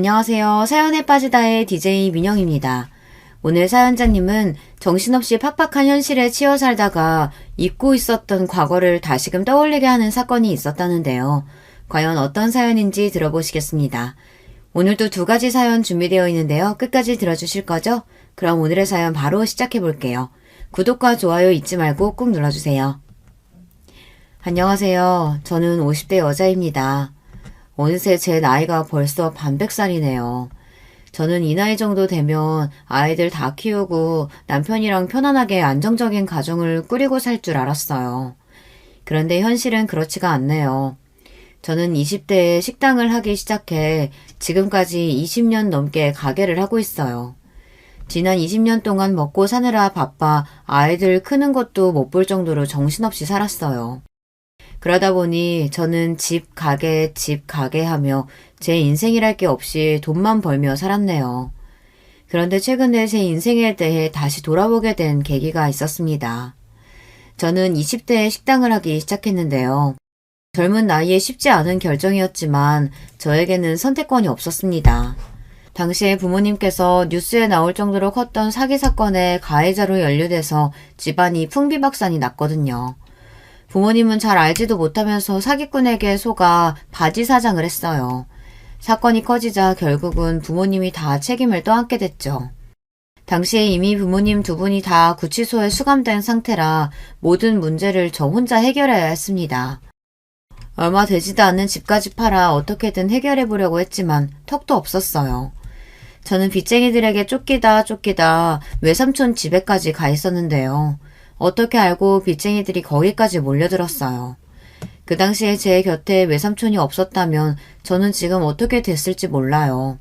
안녕하세요. 사연에 빠지다의 DJ 민영입니다. 오늘 사연자님은 정신없이 팍팍한 현실에 치여 살다가 잊고 있었던 과거를 다시금 떠올리게 하는 사건이 있었다는데요. 과연 어떤 사연인지 들어보시겠습니다. 오늘도 두 가지 사연 준비되어 있는데요. 끝까지 들어주실 거죠? 그럼 오늘의 사연 바로 시작해 볼게요. 구독과 좋아요 잊지 말고 꾹 눌러주세요. 안녕하세요. 저는 50대 여자입니다. 어느새 제 나이가 벌써 반백살이네요. 저는 이 나이 정도 되면 아이들 다 키우고 남편이랑 편안하게 안정적인 가정을 꾸리고 살 줄 알았어요. 그런데 현실은 그렇지가 않네요. 저는 20대에 식당을 하기 시작해 지금까지 20년 넘게 가게를 하고 있어요. 지난 20년 동안 먹고 사느라 바빠 아이들 크는 것도 못 볼 정도로 정신없이 살았어요. 그러다 보니 저는 집, 가게 하며 제 인생이랄 게 없이 돈만 벌며 살았네요. 그런데 최근에 제 인생에 대해 다시 돌아보게 된 계기가 있었습니다. 저는 20대에 식당을 하기 시작했는데요. 젊은 나이에 쉽지 않은 결정이었지만 저에게는 선택권이 없었습니다. 당시에 부모님께서 뉴스에 나올 정도로 컸던 사기 사건의 가해자로 연루돼서 집안이 풍비박산이 났거든요. 부모님은 잘 알지도 못하면서 사기꾼에게 속아 바지 사장을 했어요. 사건이 커지자 결국은 부모님이 다 책임을 떠안게 됐죠. 당시에 이미 부모님 두 분이 다 구치소에 수감된 상태라 모든 문제를 저 혼자 해결해야 했습니다. 얼마 되지도 않는 집까지 팔아 어떻게든 해결해 보려고 했지만 턱도 없었어요. 저는 빚쟁이들에게 쫓기다 외삼촌 집에까지 가 있었는데요. 어떻게 알고 빚쟁이들이 거기까지 몰려들었어요. 그 당시에 제 곁에 외삼촌이 없었다면 저는 지금 어떻게 됐을지 몰라요.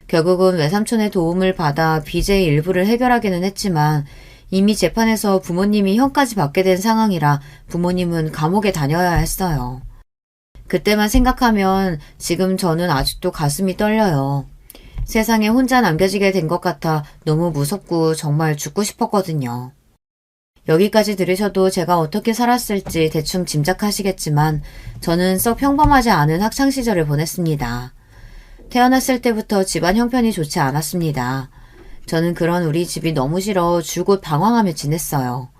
결국은 외삼촌의 도움을 받아 빚의 일부를 해결하기는 했지만 이미 재판에서 부모님이 형까지 받게 된 상황이라 부모님은 감옥에 다녀야 했어요. 그때만 생각하면 지금 저는 아직도 가슴이 떨려요. 세상에 혼자 남겨지게 된 것 같아 너무 무섭고 정말 죽고 싶었거든요. 여기까지 들으셔도 제가 어떻게 살았을지 대충 짐작하시겠지만 저는 썩 평범하지 않은 학창시절을 보냈습니다. 태어났을 때부터 집안 형편이 좋지 않았습니다. 저는 그런 우리 집이 너무 싫어 줄곧 방황하며 지냈어요.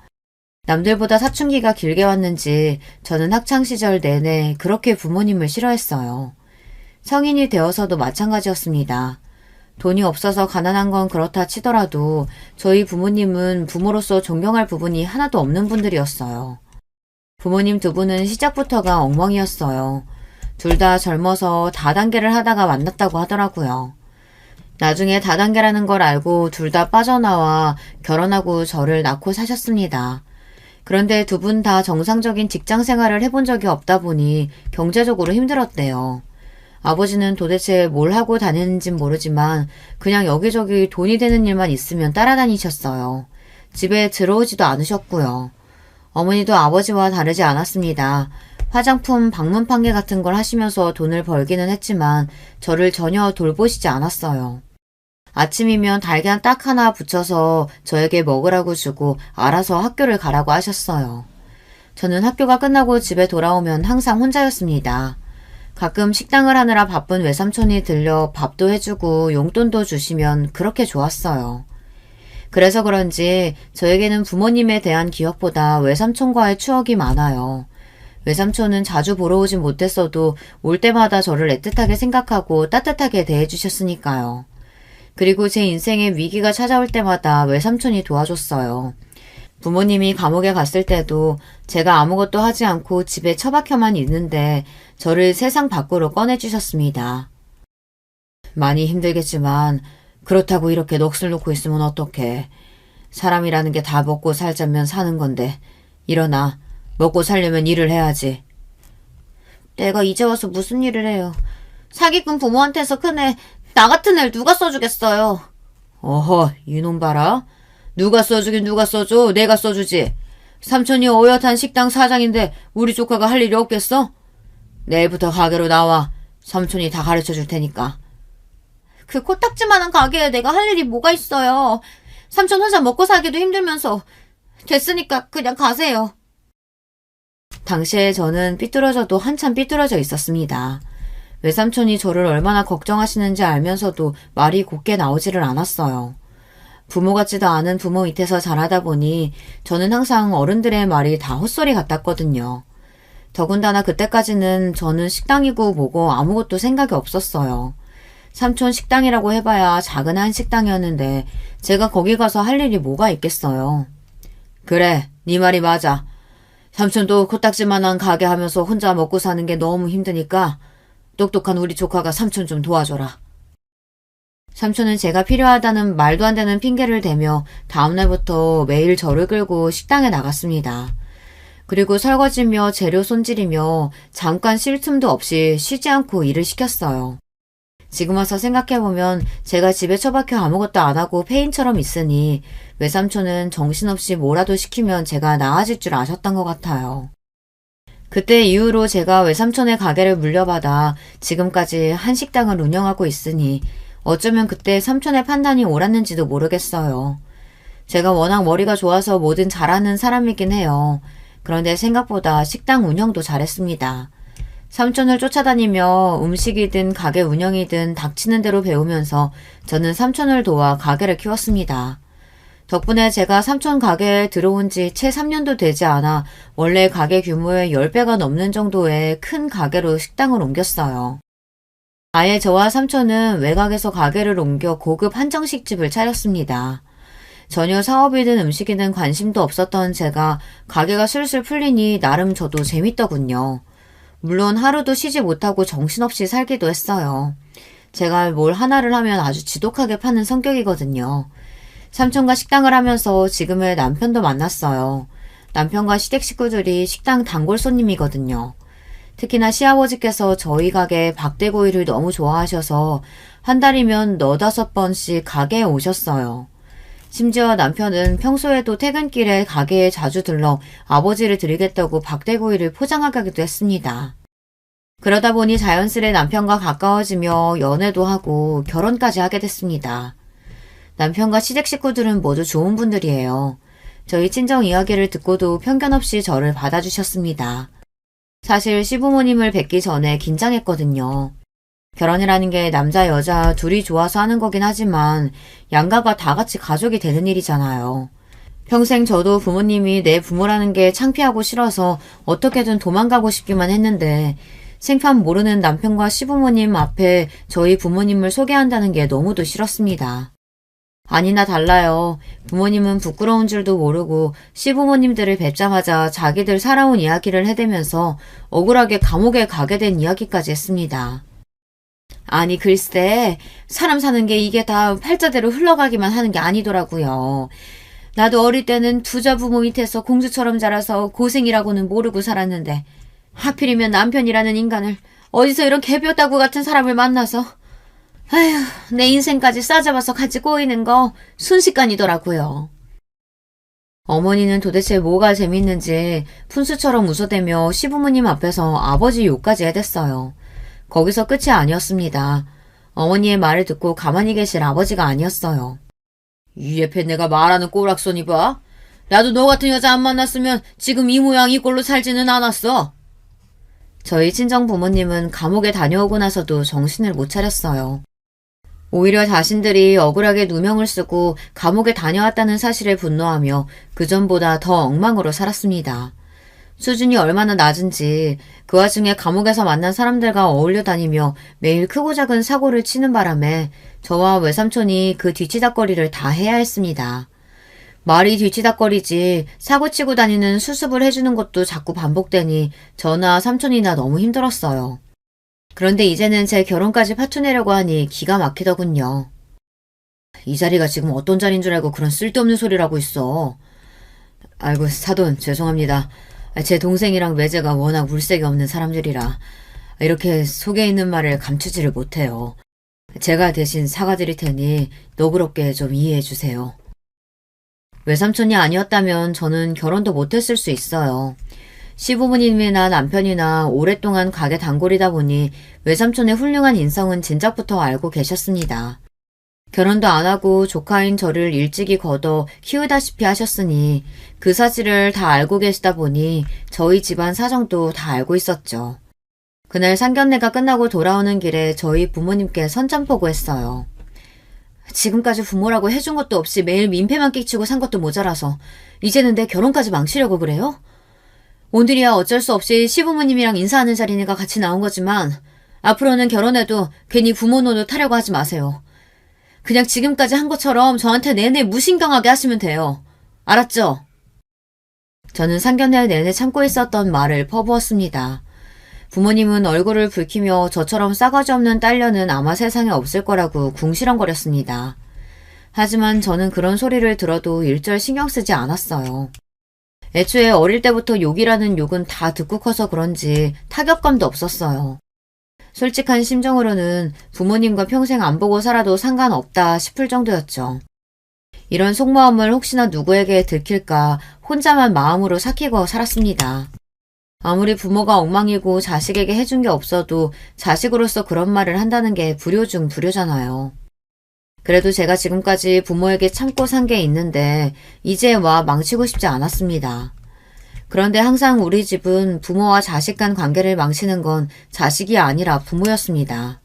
남들보다 사춘기가 길게 왔는지 저는 학창시절 내내 그렇게 부모님을 싫어했어요. 성인이 되어서도 마찬가지였습니다. 돈이 없어서 가난한 건 그렇다 치더라도 저희 부모님은 부모로서 존경할 부분이 하나도 없는 분들이었어요. 부모님 두 분은 시작부터가 엉망이었어요. 둘 다 젊어서 다단계를 하다가 만났다고 하더라고요. 나중에 다단계라는 걸 알고 둘 다 빠져나와 결혼하고 저를 낳고 사셨습니다. 그런데 두 분 다 정상적인 직장 생활을 해본 적이 없다 보니 경제적으로 힘들었대요. 아버지는 도대체 뭘 하고 다녔는진 모르지만 그냥 여기저기 돈이 되는 일만 있으면 따라다니셨어요. 집에 들어오지도 않으셨고요. 어머니도 아버지와 다르지 않았습니다. 화장품, 방문 판매 같은 걸 하시면서 돈을 벌기는 했지만 저를 전혀 돌보시지 않았어요. 아침이면 달걀 딱 하나 붙여서 저에게 먹으라고 주고 알아서 학교를 가라고 하셨어요. 저는 학교가 끝나고 집에 돌아오면 항상 혼자였습니다. 가끔 식당을 하느라 바쁜 외삼촌이 들려 밥도 해주고 용돈도 주시면 그렇게 좋았어요. 그래서 그런지 저에게는 부모님에 대한 기억보다 외삼촌과의 추억이 많아요. 외삼촌은 자주 보러 오진 못했어도 올 때마다 저를 애틋하게 생각하고 따뜻하게 대해주셨으니까요. 그리고 제 인생에 위기가 찾아올 때마다 외삼촌이 도와줬어요. 부모님이 감옥에 갔을 때도 제가 아무것도 하지 않고 집에 처박혀만 있는데 저를 세상 밖으로 꺼내주셨습니다. 많이 힘들겠지만 그렇다고 이렇게 넋을 놓고 있으면 어떡해. 사람이라는 게 다 먹고 살자면 사는 건데 일어나. 먹고 살려면 일을 해야지. 내가 이제 와서 무슨 일을 해요. 사기꾼 부모한테서 큰 애, 나 같은 애를 누가 써주겠어요. 어허, 이놈 봐라. 누가 써주긴 누가 써줘. 내가 써주지. 삼촌이 어엿한 식당 사장인데 우리 조카가 할 일이 없겠어? 내일부터 가게로 나와. 삼촌이 다 가르쳐줄 테니까. 그 코딱지만한 가게에 내가 할 일이 뭐가 있어요. 삼촌 혼자 먹고 살기도 힘들면서. 됐으니까 그냥 가세요. 당시에 저는 삐뚤어져도 한참 삐뚤어져 있었습니다. 외삼촌이 저를 얼마나 걱정하시는지 알면서도 말이 곱게 나오지를 않았어요. 부모 같지도 않은 부모 밑에서 자라다 보니 저는 항상 어른들의 말이 다 헛소리 같았거든요. 더군다나 그때까지는 저는 식당이고 뭐고 아무것도 생각이 없었어요. 삼촌 식당이라고 해봐야 작은 한식당이었는데 제가 거기 가서 할 일이 뭐가 있겠어요. 그래, 네 말이 맞아. 삼촌도 코딱지만한 가게 하면서 혼자 먹고 사는 게 너무 힘드니까 똑똑한 우리 조카가 삼촌 좀 도와줘라. 삼촌은 제가 필요하다는 말도 안 되는 핑계를 대며 다음날부터 매일 저를 끌고 식당에 나갔습니다. 그리고 설거지며 재료 손질이며 잠깐 쉴 틈도 없이 쉬지 않고 일을 시켰어요. 지금 와서 생각해보면 제가 집에 처박혀 아무것도 안 하고 폐인처럼 있으니 외삼촌은 정신없이 뭐라도 시키면 제가 나아질 줄 아셨던 것 같아요. 그때 이후로 제가 외삼촌의 가게를 물려받아 지금까지 한식당을 운영하고 있으니 어쩌면 그때 삼촌의 판단이 옳았는지도 모르겠어요. 제가 워낙 머리가 좋아서 뭐든 잘하는 사람이긴 해요. 그런데 생각보다 식당 운영도 잘했습니다. 삼촌을 쫓아다니며 음식이든 가게 운영이든 닥치는 대로 배우면서 저는 삼촌을 도와 가게를 키웠습니다. 덕분에 제가 삼촌 가게에 들어온 지 채 3년도 되지 않아 원래 가게 규모의 10배가 넘는 정도의 큰 가게로 식당을 옮겼어요. 아예 저와 삼촌은 외곽에서 가게를 옮겨 고급 한정식집을 차렸습니다. 전혀 사업이든 음식이든 관심도 없었던 제가 가게가 술술 풀리니 나름 저도 재밌더군요. 물론 하루도 쉬지 못하고 정신없이 살기도 했어요. 제가 뭘 하나를 하면 아주 지독하게 파는 성격이거든요. 삼촌과 식당을 하면서 지금의 남편도 만났어요. 남편과 시댁 식구들이 식당 단골 손님이거든요. 특히나 시아버지께서 저희 가게 박대구이를 너무 좋아하셔서 한 달이면 4-5번씩 가게에 오셨어요. 심지어 남편은 평소에도 퇴근길에 가게에 자주 들러 아버지를 드리겠다고 박대구이를 포장하기도 했습니다. 그러다 보니 자연스레 남편과 가까워지며 연애도 하고 결혼까지 하게 됐습니다. 남편과 시댁 식구들은 모두 좋은 분들이에요. 저희 친정 이야기를 듣고도 편견 없이 저를 받아주셨습니다. 사실 시부모님을 뵙기 전에 긴장했거든요. 결혼이라는 게 남자 여자 둘이 좋아서 하는 거긴 하지만 양가가 다 같이 가족이 되는 일이잖아요. 평생 저도 부모님이 내 부모라는 게 창피하고 싫어서 어떻게든 도망가고 싶기만 했는데 생판 모르는 남편과 시부모님 앞에 저희 부모님을 소개한다는 게 너무도 싫었습니다. 아니나 달라요. 부모님은 부끄러운 줄도 모르고 시부모님들을 뵙자마자 자기들 살아온 이야기를 해대면서 억울하게 감옥에 가게 된 이야기까지 했습니다. 아니 글쎄 사람 사는 게 이게 다 팔자대로 흘러가기만 하는 게 아니더라고요. 나도 어릴 때는 부자 부모 밑에서 공주처럼 자라서 고생이라고는 모르고 살았는데 하필이면 남편이라는 인간을 어디서 이런 개뼈다구 같은 사람을 만나서 아휴 내 인생까지 싸잡아서 같이 꼬이는 거 순식간이더라고요. 어머니는 도대체 뭐가 재밌는지 푼수처럼 웃어대며 시부모님 앞에서 아버지 욕까지 해댔어요. 거기서 끝이 아니었습니다. 어머니의 말을 듣고 가만히 계실 아버지가 아니었어요. 이 옆에 내가 말하는 꼬락선이 봐. 나도 너 같은 여자 안 만났으면 지금 이 모양 이 꼴로 살지는 않았어. 저희 친정 부모님은 감옥에 다녀오고 나서도 정신을 못 차렸어요. 오히려 자신들이 억울하게 누명을 쓰고 감옥에 다녀왔다는 사실에 분노하며 그전보다 더 엉망으로 살았습니다. 수준이 얼마나 낮은지 그 와중에 감옥에서 만난 사람들과 어울려 다니며 매일 크고 작은 사고를 치는 바람에 저와 외삼촌이 그 뒤치다꺼리를 다 해야 했습니다. 말이 뒤치다꺼리지 사고치고 다니는 수습을 해주는 것도 자꾸 반복되니 저나 삼촌이나 너무 힘들었어요. 그런데 이제는 제 결혼까지 파투내려고 하니 기가 막히더군요. 이 자리가 지금 어떤 자리인 줄 알고 그런 쓸데없는 소리를 하고 있어. 아이고 사돈 죄송합니다. 제 동생이랑 외제가 워낙 물색이 없는 사람들이라 이렇게 속에 있는 말을 감추지를 못해요. 제가 대신 사과드릴 테니 너그럽게 좀 이해해 주세요. 외삼촌이 아니었다면 저는 결혼도 못했을 수 있어요. 시부모님이나 남편이나 오랫동안 가게 단골이다 보니 외삼촌의 훌륭한 인성은 진작부터 알고 계셨습니다. 결혼도 안 하고 조카인 저를 일찍이 걷어 키우다시피 하셨으니 그 사실을 다 알고 계시다 보니 저희 집안 사정도 다 알고 있었죠. 그날 상견례가 끝나고 돌아오는 길에 저희 부모님께 선전포고했어요. 지금까지 부모라고 해준 것도 없이 매일 민폐만 끼치고 산 것도 모자라서 이제는 내 결혼까지 망치려고 그래요? 오늘이야 어쩔 수 없이 시부모님이랑 인사하는 자리니까 같이 나온 거지만 앞으로는 결혼해도 괜히 부모 노릇 하려고 하지 마세요. 그냥 지금까지 한 것처럼 저한테 내내 무신경하게 하시면 돼요. 알았죠? 저는 상견례 내내 참고 있었던 말을 퍼부었습니다. 부모님은 얼굴을 붉히며 저처럼 싸가지 없는 딸녀는 아마 세상에 없을 거라고 궁시렁거렸습니다. 하지만 저는 그런 소리를 들어도 일절 신경 쓰지 않았어요. 애초에 어릴 때부터 욕이라는 욕은 다 듣고 커서 그런지 타격감도 없었어요. 솔직한 심정으로는 부모님과 평생 안 보고 살아도 상관없다 싶을 정도였죠. 이런 속마음을 혹시나 누구에게 들킬까 혼자만 마음으로 삭히고 살았습니다. 아무리 부모가 엉망이고 자식에게 해준 게 없어도 자식으로서 그런 말을 한다는 게 불효 중 불효잖아요. 그래도 제가 지금까지 부모에게 참고 산 게 있는데 이제 와 망치고 싶지 않았습니다. 그런데 항상 우리 집은 부모와 자식 간 관계를 망치는 건 자식이 아니라 부모였습니다.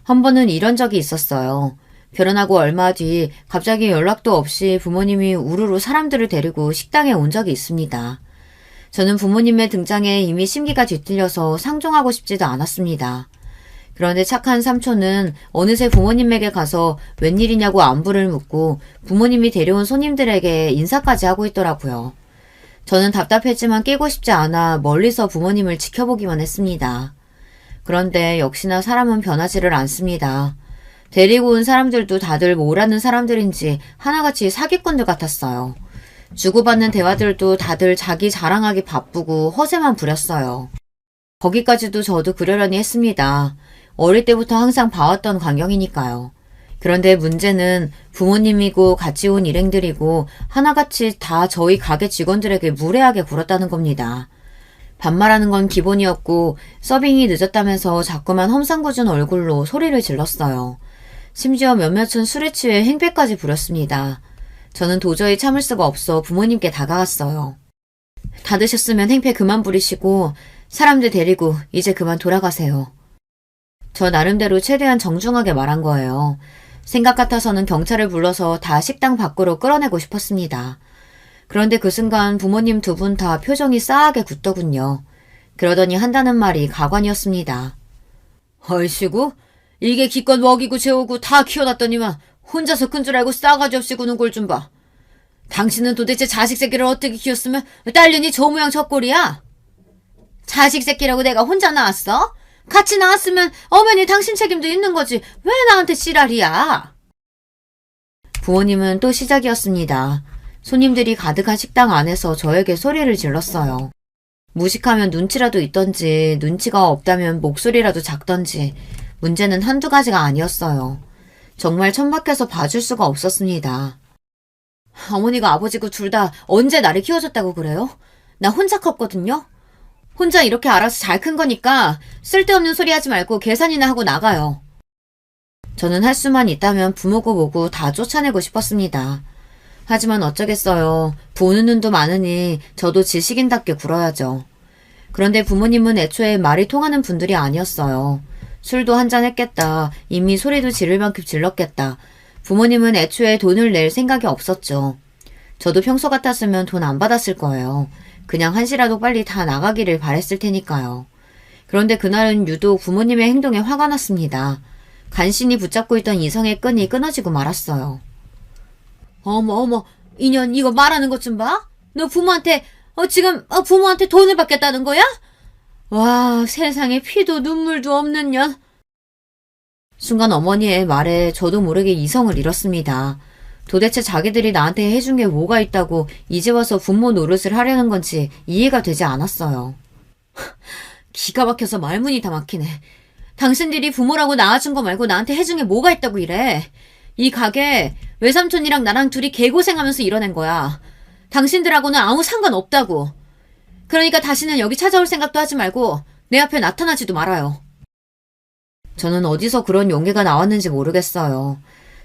한 번은 이런 적이 있었어요. 결혼하고 얼마 뒤 갑자기 연락도 없이 부모님이 우르르 사람들을 데리고 식당에 온 적이 있습니다. 저는 부모님의 등장에 이미 심기가 뒤틀려서 상종하고 싶지도 않았습니다. 그런데 착한 삼촌은 어느새 부모님에게 가서 웬일이냐고 안부를 묻고 부모님이 데려온 손님들에게 인사까지 하고 있더라고요. 저는 답답했지만 끼고 싶지 않아 멀리서 부모님을 지켜보기만 했습니다. 그런데 역시나 사람은 변하지를 않습니다. 데리고 온 사람들도 다들 뭐라는 사람들인지 하나같이 사기꾼들 같았어요. 주고받는 대화들도 다들 자기 자랑하기 바쁘고 허세만 부렸어요. 거기까지도 저도 그러려니 했습니다. 어릴 때부터 항상 봐왔던 광경이니까요. 그런데 문제는 부모님이고 같이 온 일행들이고 하나같이 다 저희 가게 직원들에게 무례하게 굴었다는 겁니다. 반말하는 건 기본이었고 서빙이 늦었다면서 자꾸만 험상궂은 얼굴로 소리를 질렀어요. 심지어 몇몇은 술에 취해 행패까지 부렸습니다. 저는 도저히 참을 수가 없어 부모님께 다가갔어요. 다 드셨으면 행패 그만 부리시고 사람들 데리고 이제 그만 돌아가세요. 저 나름대로 최대한 정중하게 말한 거예요. 생각 같아서는 경찰을 불러서 다 식당 밖으로 끌어내고 싶었습니다. 그런데 그 순간 부모님 두 분 다 표정이 싸하게 굳더군요. 그러더니 한다는 말이 가관이었습니다. 얼씨구, 이게 기껏 먹이고 재우고 다 키워놨더니만 혼자서 큰 줄 알고 싸가지 없이 구는 꼴 좀 봐. 당신은 도대체 자식 새끼를 어떻게 키웠으면 딸년이 저 모양 저 꼴이야? 자식 새끼라고 내가 혼자 낳았어? 같이 낳았으면 어머니 당신 책임도 있는 거지. 왜 나한테 지랄이야? 부모님은 또 시작이었습니다. 손님들이 가득한 식당 안에서 저에게 소리를 질렀어요. 무식하면 눈치라도 있던지 눈치가 없다면 목소리라도 작던지 문제는 한두 가지가 아니었어요. 정말 천박해서 봐줄 수가 없었습니다. 어머니가 아버지고 둘 다 언제 나를 키워줬다고 그래요? 나 혼자 컸거든요? 혼자 이렇게 알아서 잘 큰 거니까 쓸데없는 소리 하지 말고 계산이나 하고 나가요. 저는 할 수만 있다면 부모고 뭐고 다 쫓아내고 싶었습니다. 하지만 어쩌겠어요. 보는 눈도 많으니 저도 지식인답게 굴어야죠. 그런데 부모님은 애초에 말이 통하는 분들이 아니었어요. 술도 한잔 했겠다. 이미 소리도 지를 만큼 질렀겠다. 부모님은 애초에 돈을 낼 생각이 없었죠. 저도 평소 같았으면 돈 안 받았을 거예요. 그냥 한시라도 빨리 다 나가기를 바랬을 테니까요. 그런데 그날은 유독 부모님의 행동에 화가 났습니다. 간신히 붙잡고 있던 이성의 끈이 끊어지고 말았어요. 어머, 인연 이거 말하는 것 좀 봐? 너 부모한테 지금 부모한테 돈을 받겠다는 거야? 와, 세상에 피도 눈물도 없는 년. 순간 어머니의 말에 저도 모르게 이성을 잃었습니다. 도대체 자기들이 나한테 해준 게 뭐가 있다고 이제 와서 부모 노릇을 하려는 건지 이해가 되지 않았어요. 기가 막혀서 말문이 다 막히네. 당신들이 부모라고 낳아준 거 말고 나한테 해준 게 뭐가 있다고 이래. 이 가게 외삼촌이랑 나랑 둘이 개고생하면서 이뤄낸 거야. 당신들하고는 아무 상관없다고. 그러니까 다시는 여기 찾아올 생각도 하지 말고 내 앞에 나타나지도 말아요. 저는 어디서 그런 용기가 나왔는지 모르겠어요.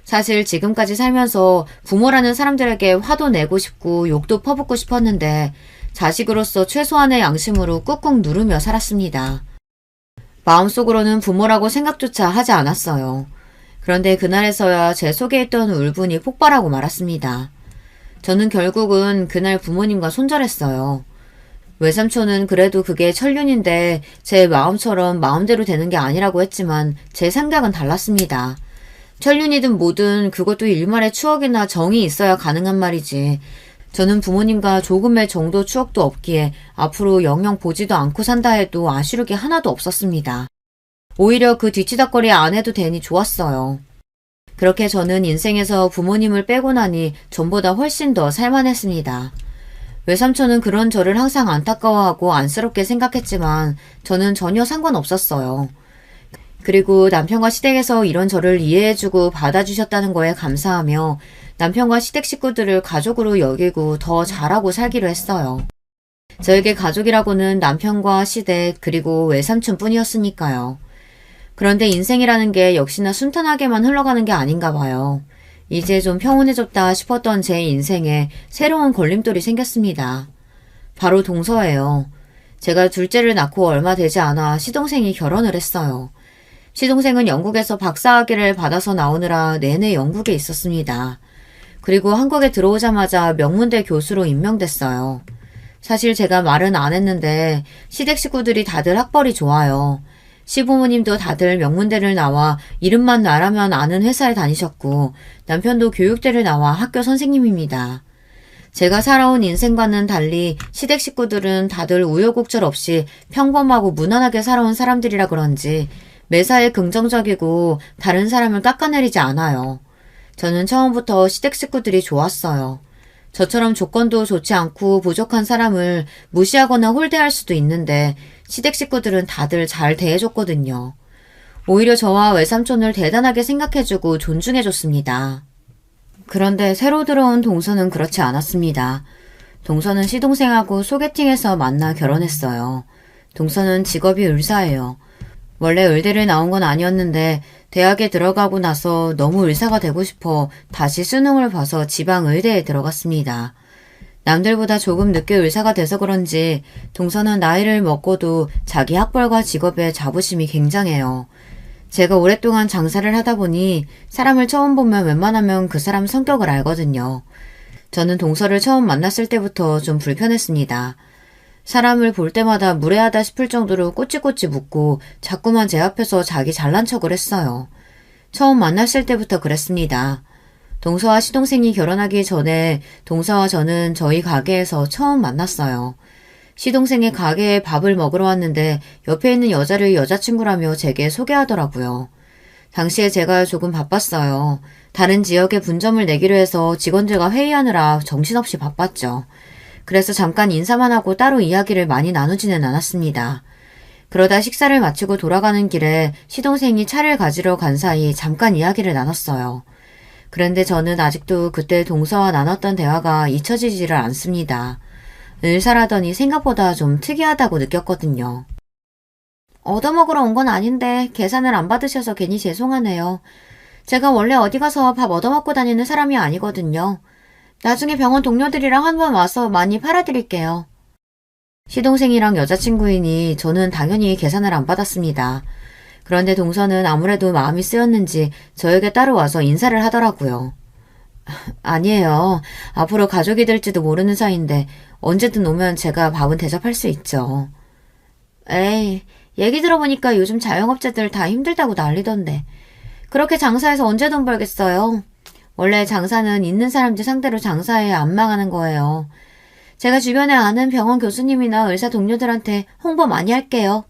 사실 지금까지 살면서 부모라는 사람들에게 화도 내고 싶고 욕도 퍼붓고 싶었는데 자식으로서 최소한의 양심으로 꾹꾹 누르며 살았습니다. 마음속으로는 부모라고 생각조차 하지 않았어요. 그런데 그날에서야 제 속에 있던 울분이 폭발하고 말았습니다. 저는 결국은 그날 부모님과 손절했어요. 외삼촌은 그래도 그게 천륜인데 제 마음처럼 마음대로 되는 게 아니라고 했지만 제 생각은 달랐습니다. 천륜이든 뭐든 그것도 일말의 추억이나 정이 있어야 가능한 말이지. 저는 부모님과 조금의 정도 추억도 없기에 앞으로 영영 보지도 않고 산다 해도 아쉬울 게 하나도 없었습니다. 오히려 그 뒤치다꺼리 안 해도 되니 좋았어요. 그렇게 저는 인생에서 부모님을 빼고 나니 전보다 훨씬 더 살만했습니다. 외삼촌은 그런 저를 항상 안타까워하고 안쓰럽게 생각했지만 저는 전혀 상관없었어요. 그리고 남편과 시댁에서 이런 저를 이해해주고 받아주셨다는 거에 감사하며 남편과 시댁 식구들을 가족으로 여기고 더 잘하고 살기로 했어요. 저에게 가족이라고는 남편과 시댁 그리고 외삼촌 뿐이었으니까요. 그런데 인생이라는 게 역시나 순탄하게만 흘러가는 게 아닌가 봐요. 이제 좀 평온해졌다 싶었던 제 인생에 새로운 걸림돌이 생겼습니다. 바로 동서예요. 제가 둘째를 낳고 얼마 되지 않아 시동생이 결혼을 했어요. 시동생은 영국에서 박사학위를 받아서 나오느라 내내 영국에 있었습니다. 그리고 한국에 들어오자마자 명문대 교수로 임명됐어요. 사실 제가 말은 안 했는데 시댁 식구들이 다들 학벌이 좋아요. 시부모님도 다들 명문대를 나와 이름만 나라면 아는 회사에 다니셨고 남편도 교육대를 나와 학교 선생님입니다. 제가 살아온 인생과는 달리 시댁 식구들은 다들 우여곡절 없이 평범하고 무난하게 살아온 사람들이라 그런지 매사에 긍정적이고 다른 사람을 깎아내리지 않아요. 저는 처음부터 시댁 식구들이 좋았어요. 저처럼 조건도 좋지 않고 부족한 사람을 무시하거나 홀대할 수도 있는데 시댁 식구들은 다들 잘 대해줬거든요. 오히려 저와 외삼촌을 대단하게 생각해주고 존중해줬습니다. 그런데 새로 들어온 동서는 그렇지 않았습니다. 동서는 시동생하고 소개팅에서 만나 결혼했어요. 동서는 직업이 의사예요. 원래 의대를 나온 건 아니었는데 대학에 들어가고 나서 너무 의사가 되고 싶어 다시 수능을 봐서 지방 의대에 들어갔습니다. 남들보다 조금 늦게 의사가 돼서 그런지 동서는 나이를 먹고도 자기 학벌과 직업에 자부심이 굉장해요. 제가 오랫동안 장사를 하다 보니 사람을 처음 보면 웬만하면 그 사람 성격을 알거든요. 저는 동서를 처음 만났을 때부터 좀 불편했습니다. 사람을 볼 때마다 무례하다 싶을 정도로 꼬치꼬치 묻고 자꾸만 제 앞에서 자기 잘난 척을 했어요. 처음 만났을 때부터 그랬습니다. 동서와 시동생이 결혼하기 전에 동서와 저는 저희 가게에서 처음 만났어요. 시동생의 가게에 밥을 먹으러 왔는데 옆에 있는 여자를 여자친구라며 제게 소개하더라고요. 당시에 제가 조금 바빴어요. 다른 지역에 분점을 내기로 해서 직원들과 회의하느라 정신없이 바빴죠. 그래서 잠깐 인사만 하고 따로 이야기를 많이 나누지는 않았습니다. 그러다 식사를 마치고 돌아가는 길에 시동생이 차를 가지러 간 사이 잠깐 이야기를 나눴어요. 그런데 저는 아직도 그때 동서와 나눴던 대화가 잊혀지지를 않습니다. 의사라더니 생각보다 좀 특이하다고 느꼈거든요. 얻어먹으러 온 건 아닌데 계산을 안 받으셔서 괜히 죄송하네요. 제가 원래 어디 가서 밥 얻어먹고 다니는 사람이 아니거든요. 나중에 병원 동료들이랑 한번 와서 많이 팔아드릴게요. 시동생이랑 여자친구이니 저는 당연히 계산을 안 받았습니다. 그런데 동서는 아무래도 마음이 쓰였는지 저에게 따로 와서 인사를 하더라고요. 아니에요. 앞으로 가족이 될지도 모르는 사이인데 언제든 오면 제가 밥은 대접할 수 있죠. 에이, 얘기 들어보니까 요즘 자영업자들 다 힘들다고 난리던데. 그렇게 장사해서 언제 돈 벌겠어요? 원래 장사는 있는 사람들 상대로 장사해야 안 망하는 거예요. 제가 주변에 아는 병원 교수님이나 의사 동료들한테 홍보 많이 할게요.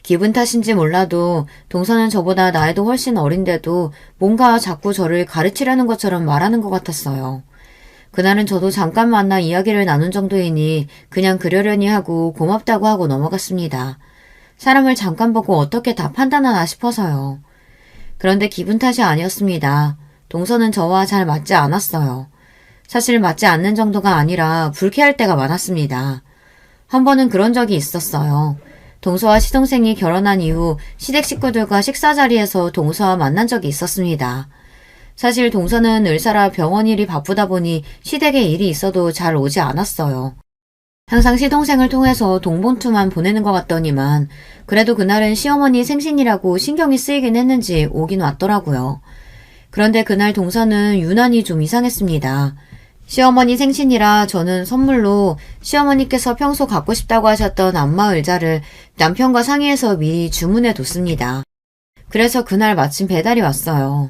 기분 탓인지 몰라도 동서는 저보다 나이도 훨씬 어린데도 뭔가 자꾸 저를 가르치려는 것처럼 말하는 것 같았어요. 그날은 저도 잠깐 만나 이야기를 나눈 정도이니 그냥 그러려니 하고 고맙다고 하고 넘어갔습니다. 사람을 잠깐 보고 어떻게 다 판단하나 싶어서요. 그런데 기분 탓이 아니었습니다. 동서는 저와 잘 맞지 않았어요. 사실 맞지 않는 정도가 아니라 불쾌할 때가 많았습니다. 한 번은 그런 적이 있었어요. 동서와 시동생이 결혼한 이후 시댁 식구들과 식사 자리에서 동서와 만난 적이 있었습니다. 사실 동서는 의사라 병원 일이 바쁘다 보니 시댁에 일이 있어도 잘 오지 않았어요. 항상 시동생을 통해서 동봉투만 보내는 것 같더니만 그래도 그날은 시어머니 생신이라고 신경이 쓰이긴 했는지 오긴 왔더라고요. 그런데 그날 동서는 유난히 좀 이상했습니다. 시어머니 생신이라 저는 선물로 시어머니께서 평소 갖고 싶다고 하셨던 안마 의자를 남편과 상의해서 미리 주문해 뒀습니다. 그래서 그날 마침 배달이 왔어요.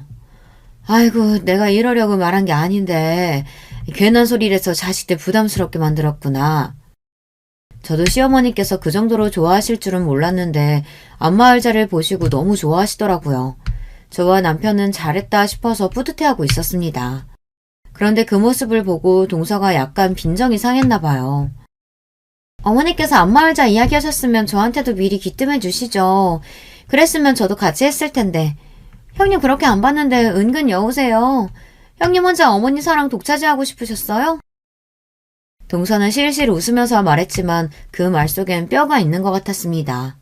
아이고, 내가 이러려고 말한 게 아닌데 괜한 소리를 해서 자식들 부담스럽게 만들었구나. 저도 시어머니께서 그 정도로 좋아하실 줄은 몰랐는데 안마 의자를 보시고 너무 좋아하시더라고요. 저와 남편은 잘했다 싶어서 뿌듯해하고 있었습니다. 그런데 그 모습을 보고 동서가 약간 빈정이 상했나 봐요. 어머니께서 안마의자 이야기하셨으면 저한테도 미리 귀뜸해 주시죠. 그랬으면 저도 같이 했을 텐데. 형님 그렇게 안 봤는데 은근 여우세요. 형님 혼자 어머니 사랑 독차지하고 싶으셨어요? 동서는 실실 웃으면서 말했지만 그 말 속엔 뼈가 있는 것 같았습니다.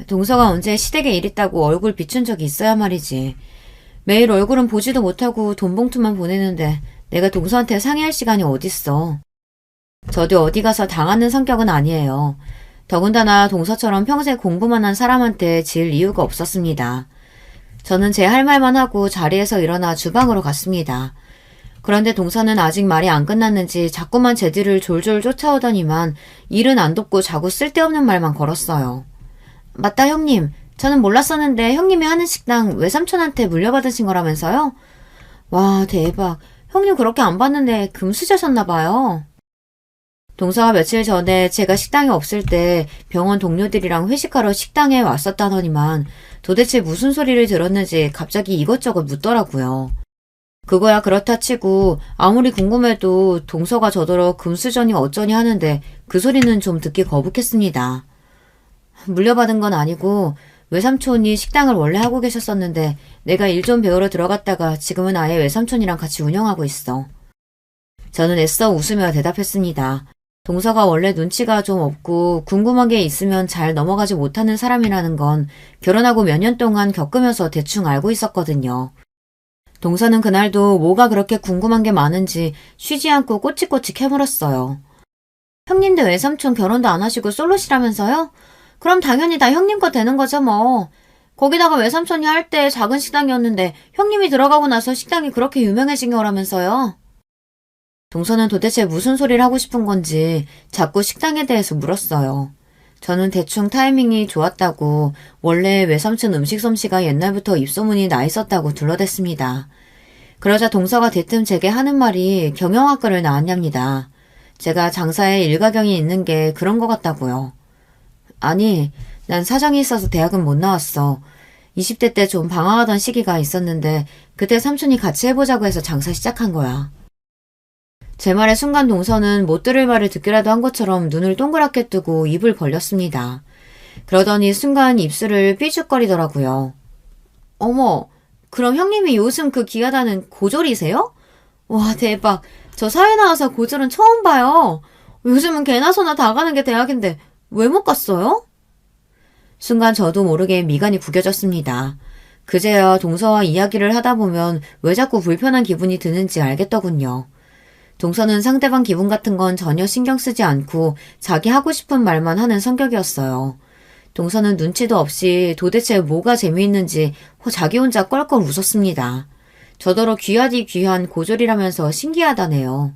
동서가 언제 시댁에 일 있다고 얼굴 비춘 적이 있어야 말이지. 매일 얼굴은 보지도 못하고 돈 봉투만 보내는데 내가 동서한테 상의할 시간이 어딨어. 저도 어디 가서 당하는 성격은 아니에요. 더군다나 동서처럼 평생 공부만 한 사람한테 질 이유가 없었습니다. 저는 제 할 말만 하고 자리에서 일어나 주방으로 갔습니다. 그런데 동서는 아직 말이 안 끝났는지 자꾸만 제 뒤를 졸졸 쫓아오더니만 일은 안 돕고 자꾸 쓸데없는 말만 걸었어요. 맞다 형님. 저는 몰랐었는데 형님이 하는 식당 외삼촌한테 물려받으신 거라면서요? 와 대박. 형님 그렇게 안 봤는데 금수저셨나봐요. 동서가 며칠 전에 제가 식당에 없을 때 병원 동료들이랑 회식하러 식당에 왔었다더니만 도대체 무슨 소리를 들었는지 갑자기 이것저것 묻더라고요. 그거야 그렇다 치고 아무리 궁금해도 동서가 저더러 금수저니 어쩌니 하는데 그 소리는 좀 듣기 거북했습니다. 물려받은 건 아니고 외삼촌이 식당을 원래 하고 계셨었는데 내가 일 좀 배우러 들어갔다가 지금은 아예 외삼촌이랑 같이 운영하고 있어. 저는 애써 웃으며 대답했습니다. 동서가 원래 눈치가 좀 없고 궁금한 게 있으면 잘 넘어가지 못하는 사람이라는 건 결혼하고 몇 년 동안 겪으면서 대충 알고 있었거든요. 동서는 그날도 뭐가 그렇게 궁금한 게 많은지 쉬지 않고 꼬치꼬치 캐물었어요. 형님도 외삼촌 결혼도 안 하시고 솔로시라면서요? 그럼 당연히 다 형님 거 되는 거죠 뭐. 거기다가 외삼촌이 할 때 작은 식당이었는데 형님이 들어가고 나서 식당이 그렇게 유명해진 거라면서요. 동서는 도대체 무슨 소리를 하고 싶은 건지 자꾸 식당에 대해서 물었어요. 저는 대충 타이밍이 좋았다고 원래 외삼촌 음식 솜씨가 옛날부터 입소문이 나 있었다고 둘러댔습니다. 그러자 동서가 대뜸 제게 하는 말이 경영학과를 나왔답니다. 제가 장사에 일가경이 있는 게 그런 것 같다고요. 아니, 난 사정이 있어서 대학은 못 나왔어. 20대 때 좀 방황하던 시기가 있었는데 그때 삼촌이 같이 해보자고 해서 장사 시작한 거야. 제 말에 순간 동서는 못 들을 말을 듣기라도 한 것처럼 눈을 동그랗게 뜨고 입을 벌렸습니다. 그러더니 순간 입술을 삐죽거리더라고요. 어머, 그럼 형님이 요즘 그 기하다는 고졸이세요? 와, 대박. 저 사회 나와서 고졸은 처음 봐요. 요즘은 개나 소나 다 가는 게 대학인데 왜 못 갔어요? 순간 저도 모르게 미간이 구겨졌습니다. 그제야 동서와 이야기를 하다 보면 왜 자꾸 불편한 기분이 드는지 알겠더군요. 동서는 상대방 기분 같은 건 전혀 신경 쓰지 않고 자기 하고 싶은 말만 하는 성격이었어요. 동서는 눈치도 없이 도대체 뭐가 재미있는지 자기 혼자 껄껄 웃었습니다. 저더러 귀하디 귀한 고졸이라면서 신기하다네요.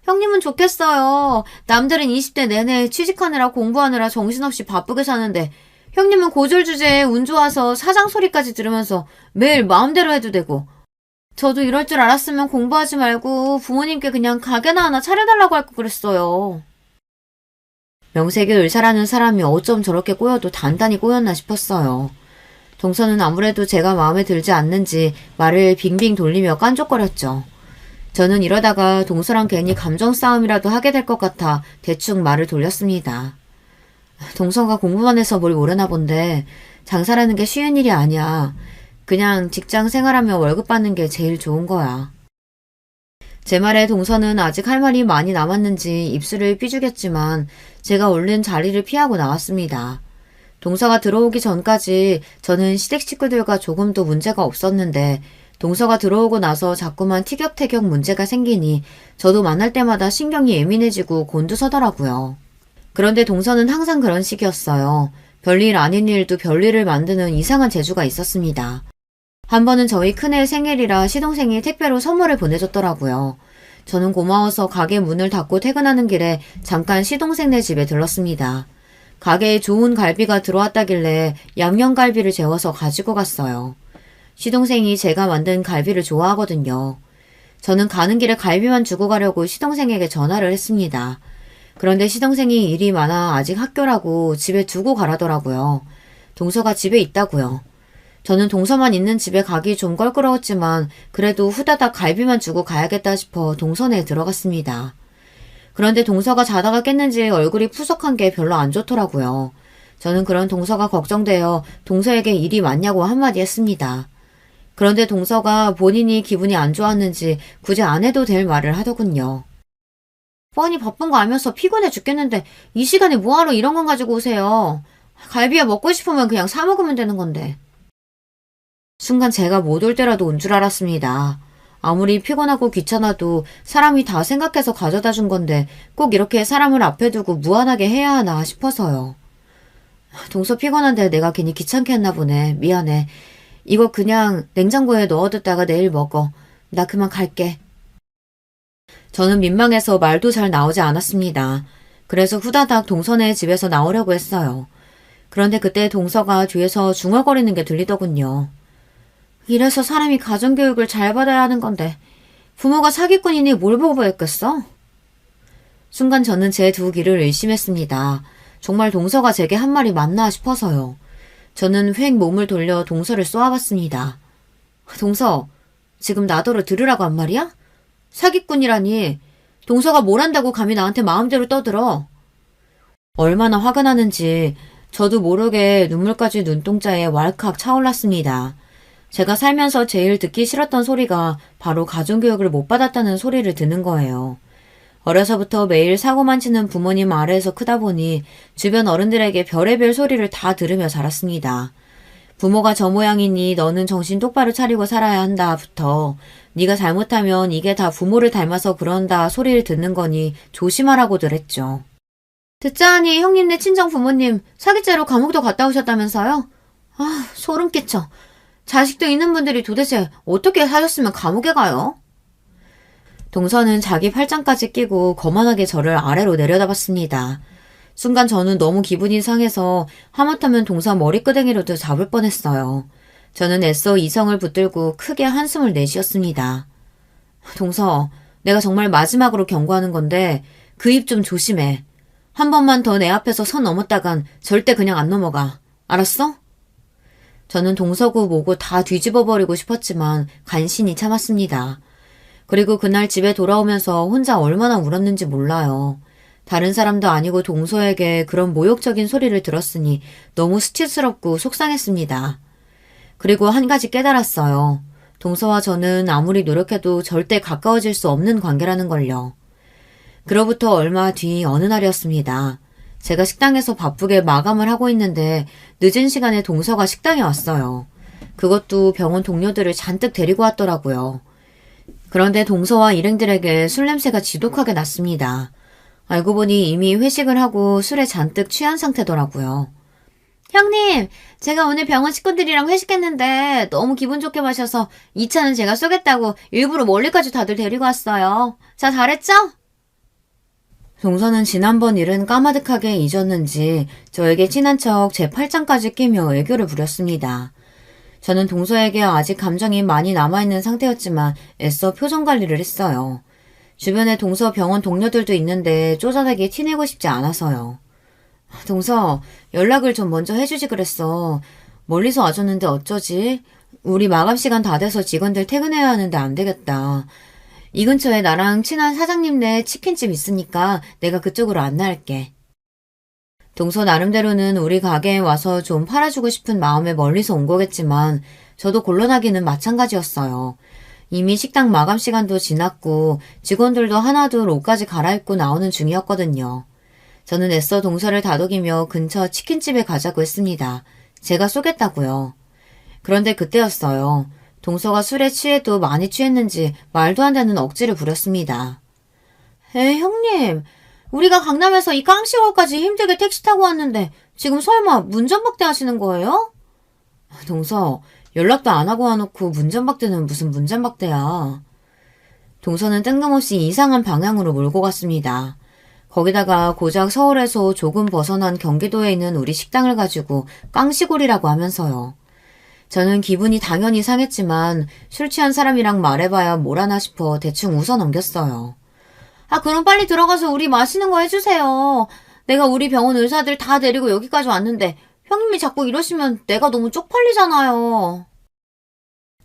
형님은 좋겠어요. 남들은 20대 내내 취직하느라 공부하느라 정신없이 바쁘게 사는데 형님은 고졸 주제에 운 좋아서 사장 소리까지 들으면서 매일 마음대로 해도 되고 저도 이럴 줄 알았으면 공부하지 말고 부모님께 그냥 가게나 하나 차려달라고 할 걸 그랬어요. 명색이 의사라는 사람이 어쩜 저렇게 꼬여도 단단히 꼬였나 싶었어요. 동서는 아무래도 제가 마음에 들지 않는지 말을 빙빙 돌리며 깐족거렸죠. 저는 이러다가 동서랑 괜히 감정 싸움이라도 하게 될 것 같아 대충 말을 돌렸습니다. 동서가 공부만 해서 뭘 모르나 본데 장사라는 게 쉬운 일이 아니야. 그냥 직장 생활하며 월급 받는 게 제일 좋은 거야. 제 말에 동서는 아직 할 말이 많이 남았는지 입술을 삐죽였지만 제가 얼른 자리를 피하고 나왔습니다. 동서가 들어오기 전까지 저는 시댁 식구들과 조금도 문제가 없었는데 동서가 들어오고 나서 자꾸만 티격태격 문제가 생기니 저도 만날 때마다 신경이 예민해지고 곤두서더라고요. 그런데 동서는 항상 그런 식이었어요. 별일 아닌 일도 별일을 만드는 이상한 재주가 있었습니다. 한 번은 저희 큰애 생일이라 시동생이 택배로 선물을 보내줬더라고요. 저는 고마워서 가게 문을 닫고 퇴근하는 길에 잠깐 시동생네 집에 들렀습니다. 가게에 좋은 갈비가 들어왔다길래 양념갈비를 재워서 가지고 갔어요. 시동생이 제가 만든 갈비를 좋아하거든요. 저는 가는 길에 갈비만 주고 가려고 시동생에게 전화를 했습니다. 그런데 시동생이 일이 많아 아직 학교라고 집에 두고 가라더라고요. 동서가 집에 있다고요. 저는 동서만 있는 집에 가기 좀 껄끄러웠지만 그래도 후다닥 갈비만 주고 가야겠다 싶어 동서내에 들어갔습니다. 그런데 동서가 자다가 깼는지 얼굴이 푸석한 게 별로 안 좋더라고요. 저는 그런 동서가 걱정되어 동서에게 일이 많냐고 한마디 했습니다. 그런데 동서가 본인이 기분이 안 좋았는지 굳이 안 해도 될 말을 하더군요. 뻔히 바쁜 거 알면서 피곤해 죽겠는데 이 시간에 뭐하러 이런 건 가지고 오세요. 갈비야 먹고 싶으면 그냥 사 먹으면 되는 건데. 순간 제가 못 올 때라도 온 줄 알았습니다. 아무리 피곤하고 귀찮아도 사람이 다 생각해서 가져다 준 건데 꼭 이렇게 사람을 앞에 두고 무한하게 해야 하나 싶어서요. 동서 피곤한데 내가 괜히 귀찮게 했나 보네. 미안해. 이거 그냥 냉장고에 넣어뒀다가 내일 먹어. 나 그만 갈게. 저는 민망해서 말도 잘 나오지 않았습니다. 그래서 후다닥 동서네 집에서 나오려고 했어요. 그런데 그때 동서가 뒤에서 중얼거리는 게 들리더군요. 이래서 사람이 가정교육을 잘 받아야 하는 건데 부모가 사기꾼이니 뭘 보고 했겠어? 순간 저는 제 두 귀를 의심했습니다. 정말 동서가 제게 한 말이 맞나 싶어서요. 저는 획 몸을 돌려 동서를 쏘아봤습니다. 동서, 지금 나더러 들으라고 한 말이야? 사기꾼이라니. 동서가 뭘 한다고 감히 나한테 마음대로 떠들어. 얼마나 화가 나는지 저도 모르게 눈물까지 눈동자에 왈칵 차올랐습니다. 제가 살면서 제일 듣기 싫었던 소리가 바로 가정교육을 못 받았다는 소리를 듣는 거예요. 어려서부터 매일 사고만 치는 부모님 아래에서 크다 보니 주변 어른들에게 별의별 소리를 다 들으며 자랐습니다. 부모가 저 모양이니 너는 정신 똑바로 차리고 살아야 한다부터 네가 잘못하면 이게 다 부모를 닮아서 그런다 소리를 듣는 거니 조심하라고들 했죠. 듣자하니 형님네 친정 부모님 사기죄로 감옥도 갔다 오셨다면서요? 아, 소름 끼쳐. 자식도 있는 분들이 도대체 어떻게 사셨으면 감옥에 가요? 동서는 자기 팔짱까지 끼고 거만하게 저를 아래로 내려다봤습니다. 순간 저는 너무 기분이 상해서 하마터면 동서 머리끄댕이로도 잡을 뻔했어요. 저는 애써 이성을 붙들고 크게 한숨을 내쉬었습니다. 동서, 내가 정말 마지막으로 경고하는 건데 그 입 좀 조심해. 한 번만 더 내 앞에서 선 넘었다간 절대 그냥 안 넘어가. 알았어? 저는 동서고 뭐고 다 뒤집어버리고 싶었지만 간신히 참았습니다. 그리고 그날 집에 돌아오면서 혼자 얼마나 울었는지 몰라요. 다른 사람도 아니고 동서에게 그런 모욕적인 소리를 들었으니 너무 수치스럽고 속상했습니다. 그리고 한 가지 깨달았어요. 동서와 저는 아무리 노력해도 절대 가까워질 수 없는 관계라는 걸요. 그로부터 얼마 뒤 어느 날이었습니다. 제가 식당에서 바쁘게 마감을 하고 있는데 늦은 시간에 동서가 식당에 왔어요. 그것도 병원 동료들을 잔뜩 데리고 왔더라고요. 그런데 동서와 일행들에게 술 냄새가 지독하게 났습니다. 알고 보니 이미 회식을 하고 술에 잔뜩 취한 상태더라고요. 형님, 제가 오늘 병원 식구들이랑 회식했는데 너무 기분 좋게 마셔서 2차는 제가 쏘겠다고 일부러 멀리까지 다들 데리고 왔어요. 자, 잘했죠? 동서는 지난번 일은 까마득하게 잊었는지 저에게 친한 척 제 팔짱까지 끼며 애교를 부렸습니다. 저는 동서에게 아직 감정이 많이 남아있는 상태였지만 애써 표정 관리를 했어요. 주변에 동서 병원 동료들도 있는데 쪼잔하게 티내고 싶지 않아서요. 동서, 연락을 좀 먼저 해주지 그랬어. 멀리서 와줬는데 어쩌지? 우리 마감 시간 다 돼서 직원들 퇴근해야 하는데 안 되겠다. 이 근처에 나랑 친한 사장님네 치킨집 있으니까 내가 그쪽으로 안내할게. 동서 나름대로는 우리 가게에 와서 좀 팔아주고 싶은 마음에 멀리서 온 거겠지만 저도 곤란하기는 마찬가지였어요. 이미 식당 마감 시간도 지났고 직원들도 하나둘 옷까지 갈아입고 나오는 중이었거든요. 저는 애써 동서를 다독이며 근처 치킨집에 가자고 했습니다. 제가 쏘겠다고요. 그런데 그때였어요. 동서가 술에 취해도 많이 취했는지 말도 안 되는 억지를 부렸습니다. 형님, 우리가 강남에서 이 깡시골까지 힘들게 택시 타고 왔는데 지금 설마 문전박대 하시는 거예요? 동서, 연락도 안 하고 와놓고 문전박대는 무슨 문전박대야. 동서는 뜬금없이 이상한 방향으로 몰고 갔습니다. 거기다가 고작 서울에서 조금 벗어난 경기도에 있는 우리 식당을 가지고 깡시골이라고 하면서요. 저는 기분이 당연히 상했지만 술 취한 사람이랑 말해봐야 뭘 하나 싶어 대충 웃어 넘겼어요. 그럼 빨리 들어가서 우리 마시는 거 해주세요. 내가 우리 병원 의사들 다 데리고 여기까지 왔는데 형님이 자꾸 이러시면 내가 너무 쪽팔리잖아요.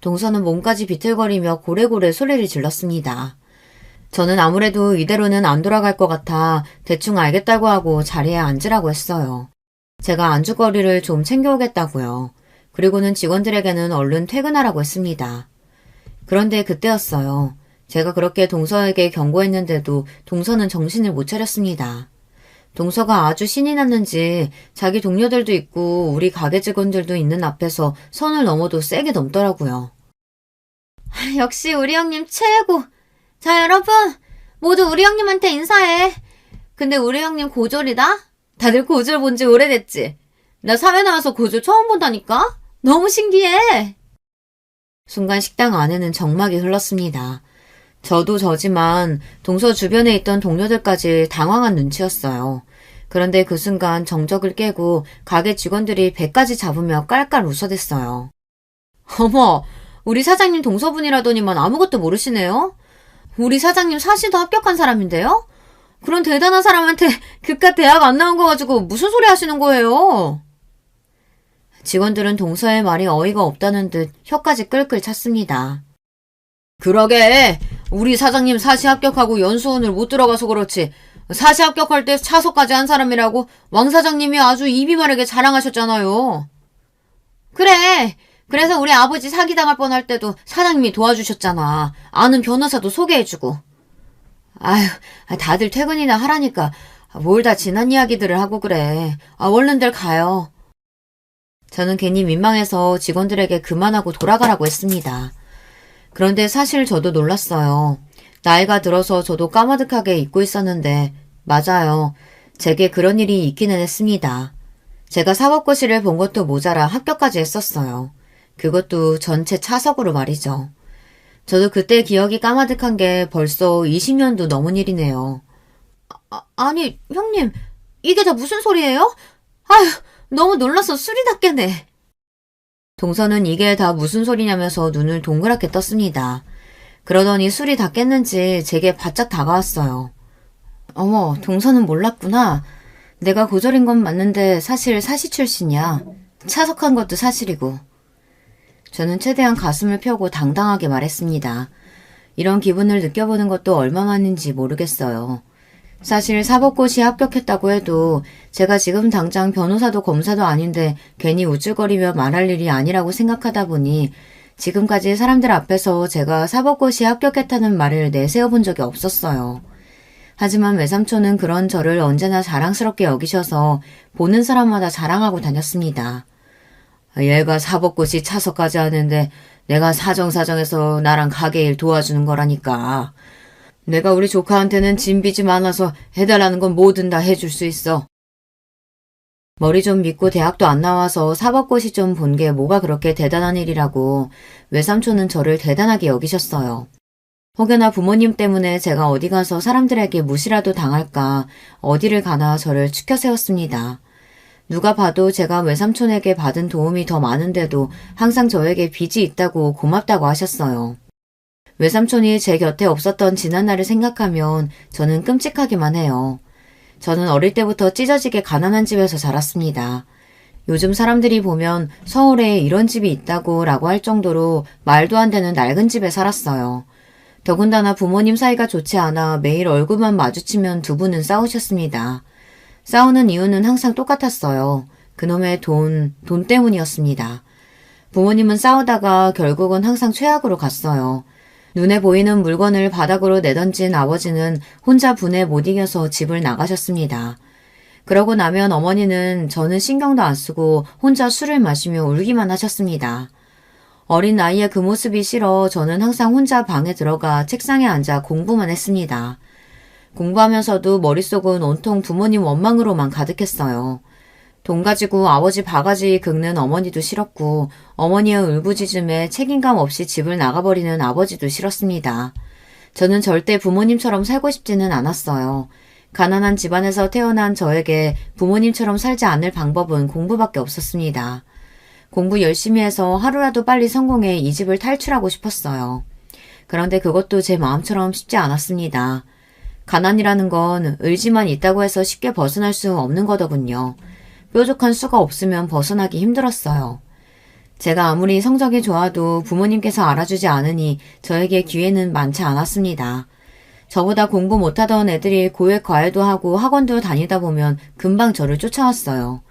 동서는 몸까지 비틀거리며 고래고래 소리를 질렀습니다. 저는 아무래도 이대로는 안 돌아갈 것 같아 대충 알겠다고 하고 자리에 앉으라고 했어요. 제가 안주거리를 좀 챙겨오겠다고요. 그리고는 직원들에게는 얼른 퇴근하라고 했습니다. 그런데 그때였어요. 제가 그렇게 동서에게 경고했는데도 동서는 정신을 못 차렸습니다. 동서가 아주 신이 났는지 자기 동료들도 있고 우리 가게 직원들도 있는 앞에서 선을 넘어도 세게 넘더라고요. 역시 우리 형님 최고! 자, 여러분! 모두 우리 형님한테 인사해! 근데 우리 형님 고졸이다? 다들 고졸 본 지 오래됐지? 나 사회 나와서 고졸 처음 본다니까? 너무 신기해! 순간 식당 안에는 정막이 흘렀습니다. 저도 저지만 동서 주변에 있던 동료들까지 당황한 눈치였어요. 그런데 그 순간 정적을 깨고 가게 직원들이 배까지 잡으며 깔깔 웃어댔어요. 어머, 우리 사장님 동서분이라더니만 아무것도 모르시네요? 우리 사장님 사시도 합격한 사람인데요? 그런 대단한 사람한테 그깟 대학 안 나온 거 가지고 무슨 소리 하시는 거예요? 직원들은 동서의 말이 어이가 없다는 듯 혀까지 끌끌 찼습니다. 그러게, 우리 사장님 사시 합격하고 연수원을 못 들어가서 그렇지 사시 합격할 때 차석까지 한 사람이라고 왕 사장님이 아주 입이 마르게 자랑하셨잖아요. 그래, 그래서 우리 아버지 사기당할 뻔할 때도 사장님이 도와주셨잖아. 아는 변호사도 소개해주고. 아휴, 다들 퇴근이나 하라니까 뭘 다 지난 이야기들을 하고 그래. 얼른들 가요. 저는 괜히 민망해서 직원들에게 그만하고 돌아가라고 했습니다. 그런데 사실 저도 놀랐어요. 나이가 들어서 저도 까마득하게 잊고 있었는데 맞아요. 제게 그런 일이 있기는 했습니다. 제가 사법고시를 본 것도 모자라 합격까지 했었어요. 그것도 전체 차석으로 말이죠. 저도 그때 기억이 까마득한 게 벌써 20년도 넘은 일이네요. 아니, 형님, 이게 다 무슨 소리예요? 아휴, 너무 놀라서 술이 다 깨네. 동서는 이게 다 무슨 소리냐면서 눈을 동그랗게 떴습니다. 그러더니 술이 다 깼는지 제게 바짝 다가왔어요. 어머, 동서는 몰랐구나. 내가 고졸인 건 맞는데 사실 사시 출신이야. 차석한 것도 사실이고. 저는 최대한 가슴을 펴고 당당하게 말했습니다. 이런 기분을 느껴보는 것도 얼마만인지 모르겠어요. 사실 사법고시에 합격했다고 해도 제가 지금 당장 변호사도 검사도 아닌데 괜히 우쭐거리며 말할 일이 아니라고 생각하다 보니 지금까지 사람들 앞에서 제가 사법고시에 합격했다는 말을 내세워 본 적이 없었어요. 하지만 외삼촌은 그런 저를 언제나 자랑스럽게 여기셔서 보는 사람마다 자랑하고 다녔습니다. 얘가 사법고시 차석까지 하는데 내가 사정사정해서 나랑 가게 일 도와주는 거라니까. 내가 우리 조카한테는 진빚이 많아서 해달라는 건 뭐든 다 해줄 수 있어. 머리 좀 믿고 대학도 안 나와서 사법고시 좀 본 게 뭐가 그렇게 대단한 일이라고 외삼촌은 저를 대단하게 여기셨어요. 혹여나 부모님 때문에 제가 어디 가서 사람들에게 무시라도 당할까 어디를 가나 저를 추켜 세웠습니다. 누가 봐도 제가 외삼촌에게 받은 도움이 더 많은데도 항상 저에게 빚이 있다고 고맙다고 하셨어요. 외삼촌이 제 곁에 없었던 지난날을 생각하면 저는 끔찍하기만 해요. 저는 어릴 때부터 찢어지게 가난한 집에서 자랐습니다. 요즘 사람들이 보면 서울에 이런 집이 있다고 라고 할 정도로 말도 안 되는 낡은 집에 살았어요. 더군다나 부모님 사이가 좋지 않아 매일 얼굴만 마주치면 두 분은 싸우셨습니다. 싸우는 이유는 항상 똑같았어요. 그놈의 돈 때문이었습니다. 부모님은 싸우다가 결국은 항상 최악으로 갔어요. 눈에 보이는 물건을 바닥으로 내던진 아버지는 혼자 분에 못 이겨서 집을 나가셨습니다. 그러고 나면 어머니는 저는 신경도 안 쓰고 혼자 술을 마시며 울기만 하셨습니다. 어린 나이에 그 모습이 싫어 저는 항상 혼자 방에 들어가 책상에 앉아 공부만 했습니다. 공부하면서도 머릿속은 온통 부모님 원망으로만 가득했어요. 돈 가지고 아버지 바가지 긁는 어머니도 싫었고 어머니의 울부짖음에 책임감 없이 집을 나가버리는 아버지도 싫었습니다. 저는 절대 부모님처럼 살고 싶지는 않았어요. 가난한 집안에서 태어난 저에게 부모님처럼 살지 않을 방법은 공부밖에 없었습니다. 공부 열심히 해서 하루라도 빨리 성공해 이 집을 탈출하고 싶었어요. 그런데 그것도 제 마음처럼 쉽지 않았습니다. 가난이라는 건 의지만 있다고 해서 쉽게 벗어날 수 없는 거더군요. 뾰족한 수가 없으면 벗어나기 힘들었어요. 제가 아무리 성적이 좋아도 부모님께서 알아주지 않으니 저에게 기회는 많지 않았습니다. 저보다 공부 못하던 애들이 고액 과외도 하고 학원도 다니다 보면 금방 저를 쫓아왔어요.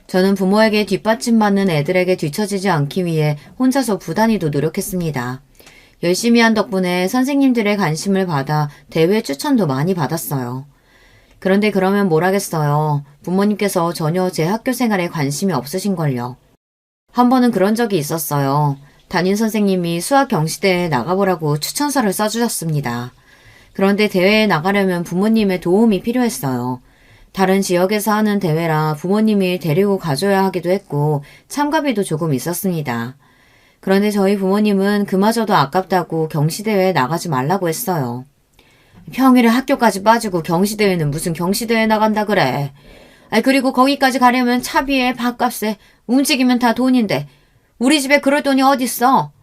저는 부모에게 뒷받침받는 애들에게 뒤처지지 않기 위해 혼자서 부단히도 노력했습니다. 열심히 한 덕분에 선생님들의 관심을 받아 대회 추천도 많이 받았어요. 그런데 그러면 뭘 하겠어요. 부모님께서 전혀 제 학교 생활에 관심이 없으신걸요. 한 번은 그런 적이 있었어요. 담임 선생님이 수학 경시대회에 나가보라고 추천서를 써주셨습니다. 그런데 대회에 나가려면 부모님의 도움이 필요했어요. 다른 지역에서 하는 대회라 부모님이 데리고 가줘야 하기도 했고 참가비도 조금 있었습니다. 그런데 저희 부모님은 그마저도 아깝다고 경시대회에 나가지 말라고 했어요. 평일에 학교까지 빠지고 경시대회는 무슨 경시대회 나간다 그래. 그리고 거기까지 가려면 차비에 밥값에 움직이면 다 돈인데 우리 집에 그럴 돈이 어딨어.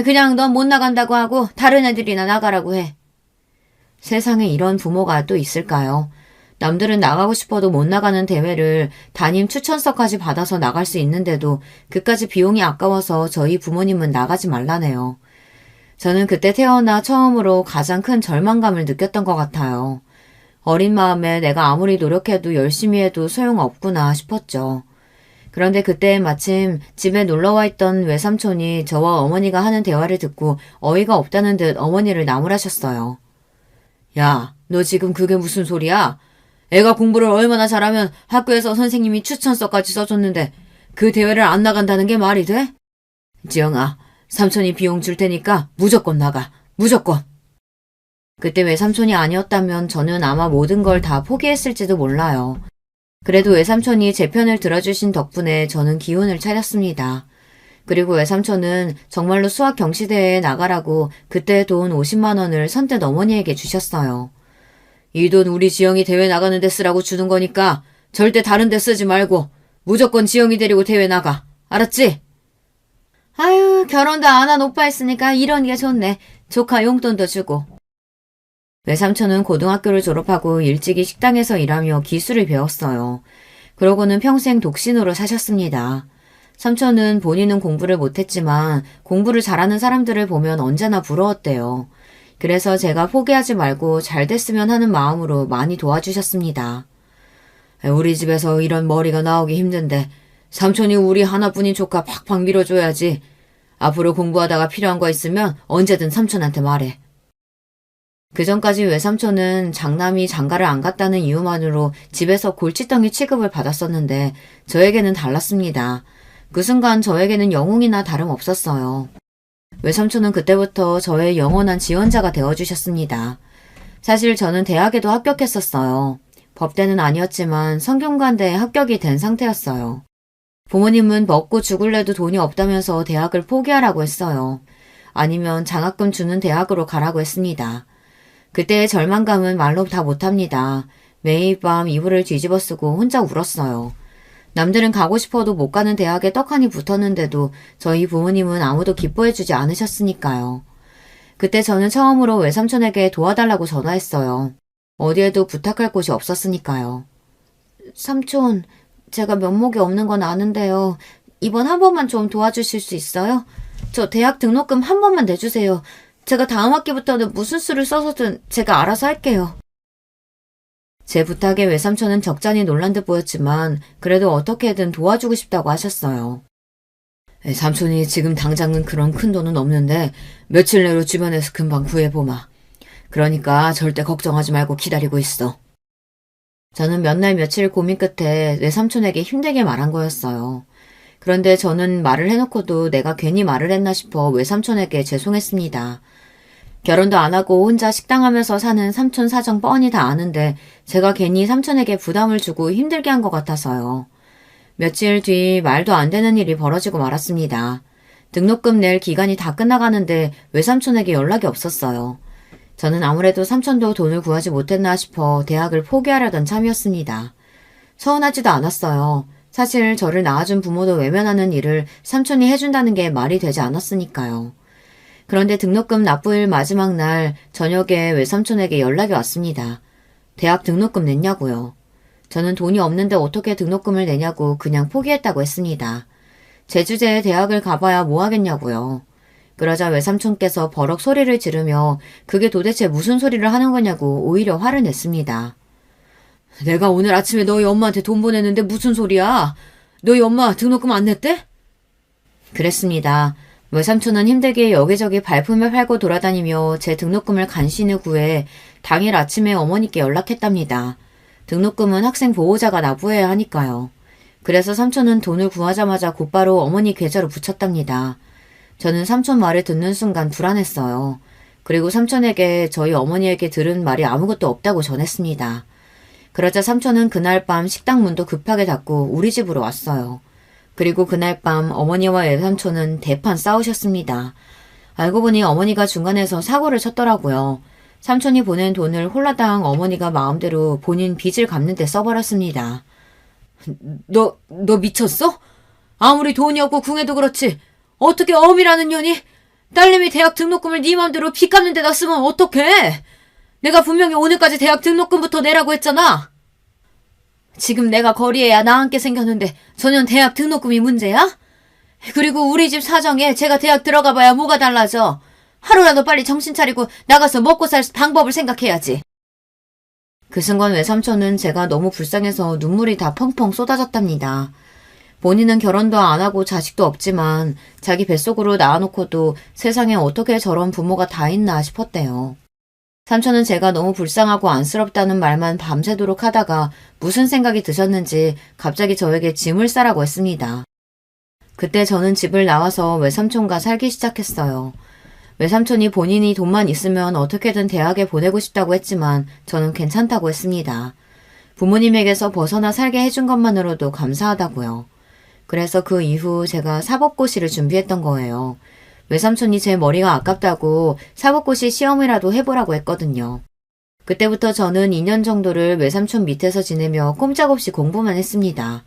그냥 넌 못 나간다고 하고 다른 애들이나 나가라고 해. 세상에 이런 부모가 또 있을까요? 남들은 나가고 싶어도 못 나가는 대회를 담임 추천서까지 받아서 나갈 수 있는데도 그까지 비용이 아까워서 저희 부모님은 나가지 말라네요. 저는 그때 태어나 처음으로 가장 큰 절망감을 느꼈던 것 같아요. 어린 마음에 내가 아무리 노력해도 열심히 해도 소용없구나 싶었죠. 그런데 그때 마침 집에 놀러와 있던 외삼촌이 저와 어머니가 하는 대화를 듣고 어이가 없다는 듯 어머니를 나무라셨어요. 야, 너 지금 그게 무슨 소리야? 애가 공부를 얼마나 잘하면 학교에서 선생님이 추천서까지 써줬는데 그 대회를 안 나간다는 게 말이 돼? 지영아, 삼촌이 비용 줄 테니까 무조건 나가. 무조건. 그때 외삼촌이 아니었다면 저는 아마 모든 걸 다 포기했을지도 몰라요. 그래도 외삼촌이 제 편을 들어주신 덕분에 저는 기운을 차렸습니다. 그리고 외삼촌은 정말로 수학 경시대회에 나가라고 그때 돈 50만 원을 선뜻 어머니에게 주셨어요. 이 돈 우리 지영이 대회 나가는 데 쓰라고 주는 거니까 절대 다른 데 쓰지 말고 무조건 지영이 데리고 대회 나가. 알았지? 아유, 결혼도 안 한 오빠 있으니까 이런 게 좋네. 조카 용돈도 주고. 외삼촌은 고등학교를 졸업하고 일찍이 식당에서 일하며 기술을 배웠어요. 그러고는 평생 독신으로 사셨습니다. 삼촌은 본인은 공부를 못했지만 공부를 잘하는 사람들을 보면 언제나 부러웠대요. 그래서 제가 포기하지 말고 잘 됐으면 하는 마음으로 많이 도와주셨습니다. 우리 집에서 이런 머리가 나오기 힘든데 삼촌이 우리 하나뿐인 조카 팍팍 밀어줘야지. 앞으로 공부하다가 필요한 거 있으면 언제든 삼촌한테 말해. 그전까지 외삼촌은 장남이 장가를 안 갔다는 이유만으로 집에서 골칫덩이 취급을 받았었는데 저에게는 달랐습니다. 그 순간 저에게는 영웅이나 다름없었어요. 외삼촌은 그때부터 저의 영원한 지원자가 되어주셨습니다. 사실 저는 대학에도 합격했었어요. 법대는 아니었지만 성균관대에 합격이 된 상태였어요. 부모님은 먹고 죽을래도 돈이 없다면서 대학을 포기하라고 했어요. 아니면 장학금 주는 대학으로 가라고 했습니다. 그때의 절망감은 말로 다 못합니다. 매일 밤 이불을 뒤집어 쓰고 혼자 울었어요. 남들은 가고 싶어도 못 가는 대학에 떡하니 붙었는데도 저희 부모님은 아무도 기뻐해주지 않으셨으니까요. 그때 저는 처음으로 외삼촌에게 도와달라고 전화했어요. 어디에도 부탁할 곳이 없었으니까요. 삼촌, 제가 면목이 없는 건 아는데요. 이번 한 번만 좀 도와주실 수 있어요? 저 대학 등록금 한 번만 내주세요. 제가 다음 학기부터는 무슨 수를 써서든 제가 알아서 할게요. 제 부탁에 외삼촌은 적잖이 놀란 듯 보였지만 그래도 어떻게든 도와주고 싶다고 하셨어요. 삼촌이 지금 당장은 그런 큰 돈은 없는데 며칠 내로 주변에서 금방 구해보마. 그러니까 절대 걱정하지 말고 기다리고 있어. 저는 몇 날 며칠 고민 끝에 외삼촌에게 힘들게 말한 거였어요. 그런데 저는 말을 해놓고도 내가 괜히 말을 했나 싶어 외삼촌에게 죄송했습니다. 결혼도 안 하고 혼자 식당하면서 사는 삼촌 사정 뻔히 다 아는데 제가 괜히 삼촌에게 부담을 주고 힘들게 한 것 같아서요. 며칠 뒤 말도 안 되는 일이 벌어지고 말았습니다. 등록금 낼 기간이 다 끝나가는데 외삼촌에게 연락이 없었어요. 저는 아무래도 삼촌도 돈을 구하지 못했나 싶어 대학을 포기하려던 참이었습니다. 서운하지도 않았어요. 사실 저를 낳아준 부모도 외면하는 일을 삼촌이 해준다는 게 말이 되지 않았으니까요. 그런데 등록금 납부일 마지막 날 저녁에 외삼촌에게 연락이 왔습니다. 대학 등록금 냈냐고요. 저는 돈이 없는데 어떻게 등록금을 내냐고 그냥 포기했다고 했습니다. 제 주제에 대학을 가봐야 뭐 하겠냐고요. 그러자 외삼촌께서 버럭 소리를 지르며 그게 도대체 무슨 소리를 하는 거냐고 오히려 화를 냈습니다. 내가 오늘 아침에 너희 엄마한테 돈 보냈는데 무슨 소리야? 너희 엄마 등록금 안 냈대? 그랬습니다. 외삼촌은 힘들게 여기저기 발품을 팔고 돌아다니며 제 등록금을 간신히 구해 당일 아침에 어머니께 연락했답니다. 등록금은 학생 보호자가 납부해야 하니까요. 그래서 삼촌은 돈을 구하자마자 곧바로 어머니 계좌로 붙였답니다. 저는 삼촌 말을 듣는 순간 불안했어요. 그리고 삼촌에게 저희 어머니에게 들은 말이 아무것도 없다고 전했습니다. 그러자 삼촌은 그날 밤 식당 문도 급하게 닫고 우리 집으로 왔어요. 그리고 그날 밤 어머니와 외삼촌은 대판 싸우셨습니다. 알고 보니 어머니가 중간에서 사고를 쳤더라고요. 삼촌이 보낸 돈을 홀라당 어머니가 마음대로 본인 빚을 갚는 데 써버렸습니다. 너 미쳤어? 아무리 돈이 없고 궁해도 그렇지. 어떻게 어미라는 년이 딸내미 대학 등록금을 네 맘대로 빚 갚는 데다 쓰면 어떡해? 내가 분명히 오늘까지 대학 등록금부터 내라고 했잖아. 지금 내가 거리에야 나앉게 생겼는데 전혀 대학 등록금이 문제야? 그리고 우리 집 사정에 제가 대학 들어가 봐야 뭐가 달라져. 하루라도 빨리 정신 차리고 나가서 먹고 살 방법을 생각해야지. 그 순간 외삼촌은 제가 너무 불쌍해서 눈물이 다 펑펑 쏟아졌답니다. 본인은 결혼도 안 하고 자식도 없지만 자기 뱃속으로 낳아놓고도 세상에 어떻게 저런 부모가 다 있나 싶었대요. 삼촌은 제가 너무 불쌍하고 안쓰럽다는 말만 밤새도록 하다가 무슨 생각이 드셨는지 갑자기 저에게 짐을 싸라고 했습니다. 그때 저는 집을 나와서 외삼촌과 살기 시작했어요. 외삼촌이 본인이 돈만 있으면 어떻게든 대학에 보내고 싶다고 했지만 저는 괜찮다고 했습니다. 부모님에게서 벗어나 살게 해준 것만으로도 감사하다고요. 그래서 그 이후 제가 사법고시를 준비했던 거예요. 외삼촌이 제 머리가 아깝다고 사법고시 시험이라도 해보라고 했거든요. 그때부터 저는 2년 정도를 외삼촌 밑에서 지내며 꼼짝없이 공부만 했습니다.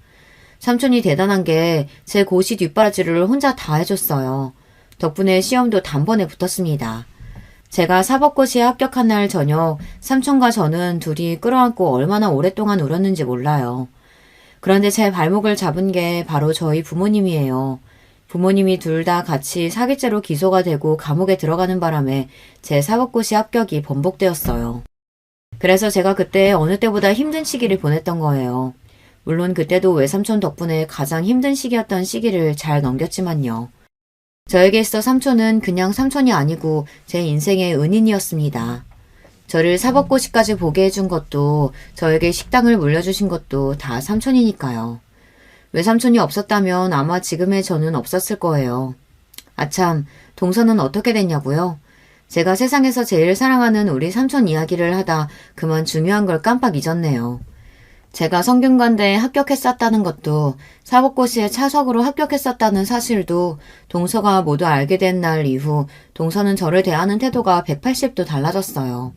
삼촌이 대단한 게 제 고시 뒷바라지를 혼자 다 해줬어요. 덕분에 시험도 단번에 붙었습니다. 제가 사법고시에 합격한 날 저녁 삼촌과 저는 둘이 끌어안고 얼마나 오랫동안 울었는지 몰라요. 그런데 제 발목을 잡은 게 바로 저희 부모님이에요. 부모님이 둘 다 같이 사기죄로 기소가 되고 감옥에 들어가는 바람에 제 사법고시 합격이 번복되었어요. 그래서 제가 그때 어느 때보다 힘든 시기를 보냈던 거예요. 물론 그때도 외삼촌 덕분에 가장 힘든 시기였던 시기를 잘 넘겼지만요. 저에게 있어 삼촌은 그냥 삼촌이 아니고 제 인생의 은인이었습니다. 저를 사법고시까지 보게 해준 것도 저에게 식당을 물려주신 것도 다 삼촌이니까요. 외삼촌이 없었다면 아마 지금의 저는 없었을 거예요. 아참, 동서는 어떻게 됐냐고요? 제가 세상에서 제일 사랑하는 우리 삼촌 이야기를 하다 그만 중요한 걸 깜빡 잊었네요. 제가 성균관대에 합격했었다는 것도 사법고시에 차석으로 합격했었다는 사실도 동서가 모두 알게 된 날 이후 동서는 저를 대하는 태도가 180도 달라졌어요.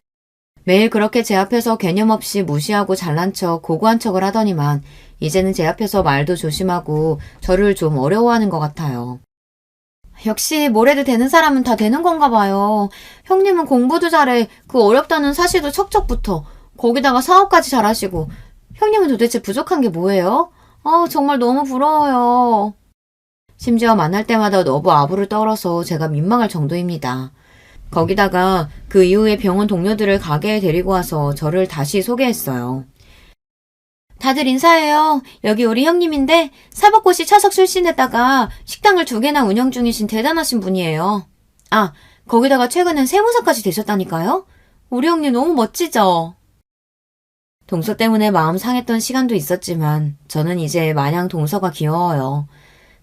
매일 그렇게 제 앞에서 개념 없이 무시하고 잘난 척 고고한 척을 하더니만 이제는 제 앞에서 말도 조심하고 저를 좀 어려워하는 것 같아요. 역시 뭘 해도 되는 사람은 다 되는 건가 봐요. 형님은 공부도 잘해. 그 어렵다는 사실도 척척 붙어. 거기다가 사업까지 잘하시고. 형님은 도대체 부족한 게 뭐예요? 정말 너무 부러워요. 심지어 만날 때마다 너무 아부를 떨어서 제가 민망할 정도입니다. 거기다가 그 이후에 병원 동료들을 가게에 데리고 와서 저를 다시 소개했어요. 다들 인사해요. 여기 우리 형님인데 사법고시 차석 출신에다가 식당을 2개나 운영 중이신 대단하신 분이에요. 아, 거기다가 최근엔 세무사까지 되셨다니까요? 우리 형님 너무 멋지죠? 동서 때문에 마음 상했던 시간도 있었지만 저는 이제 마냥 동서가 귀여워요.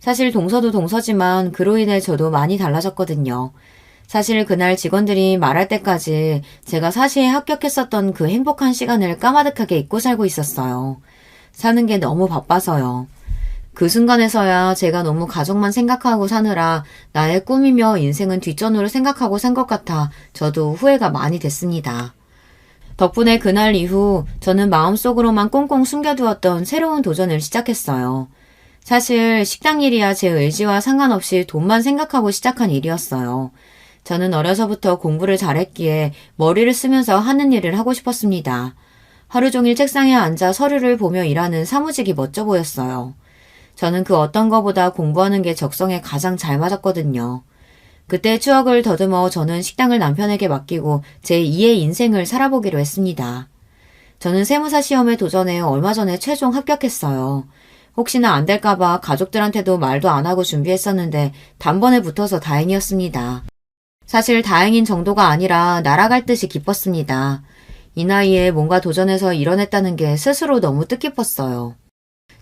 사실 동서도 동서지만 그로 인해 저도 많이 달라졌거든요. 사실 그날 직원들이 말할 때까지 제가 사시에 합격했었던 그 행복한 시간을 까마득하게 잊고 살고 있었어요. 사는 게 너무 바빠서요. 그 순간에서야 제가 너무 가족만 생각하고 사느라 나의 꿈이며 인생은 뒷전으로 생각하고 산 것 같아 저도 후회가 많이 됐습니다. 덕분에 그날 이후 저는 마음속으로만 꽁꽁 숨겨두었던 새로운 도전을 시작했어요. 사실 식당 일이야 제 의지와 상관없이 돈만 생각하고 시작한 일이었어요. 저는 어려서부터 공부를 잘했기에 머리를 쓰면서 하는 일을 하고 싶었습니다. 하루 종일 책상에 앉아 서류를 보며 일하는 사무직이 멋져 보였어요. 저는 그 어떤 거보다 공부하는 게 적성에 가장 잘 맞았거든요. 그때의 추억을 더듬어 저는 식당을 남편에게 맡기고 제2의 인생을 살아보기로 했습니다. 저는 세무사 시험에 도전해 얼마 전에 최종 합격했어요. 혹시나 안 될까봐 가족들한테도 말도 안 하고 준비했었는데 단번에 붙어서 다행이었습니다. 사실 다행인 정도가 아니라 날아갈 듯이 기뻤습니다. 이 나이에 뭔가 도전해서 이뤄냈다는 게 스스로 너무 뜻깊었어요.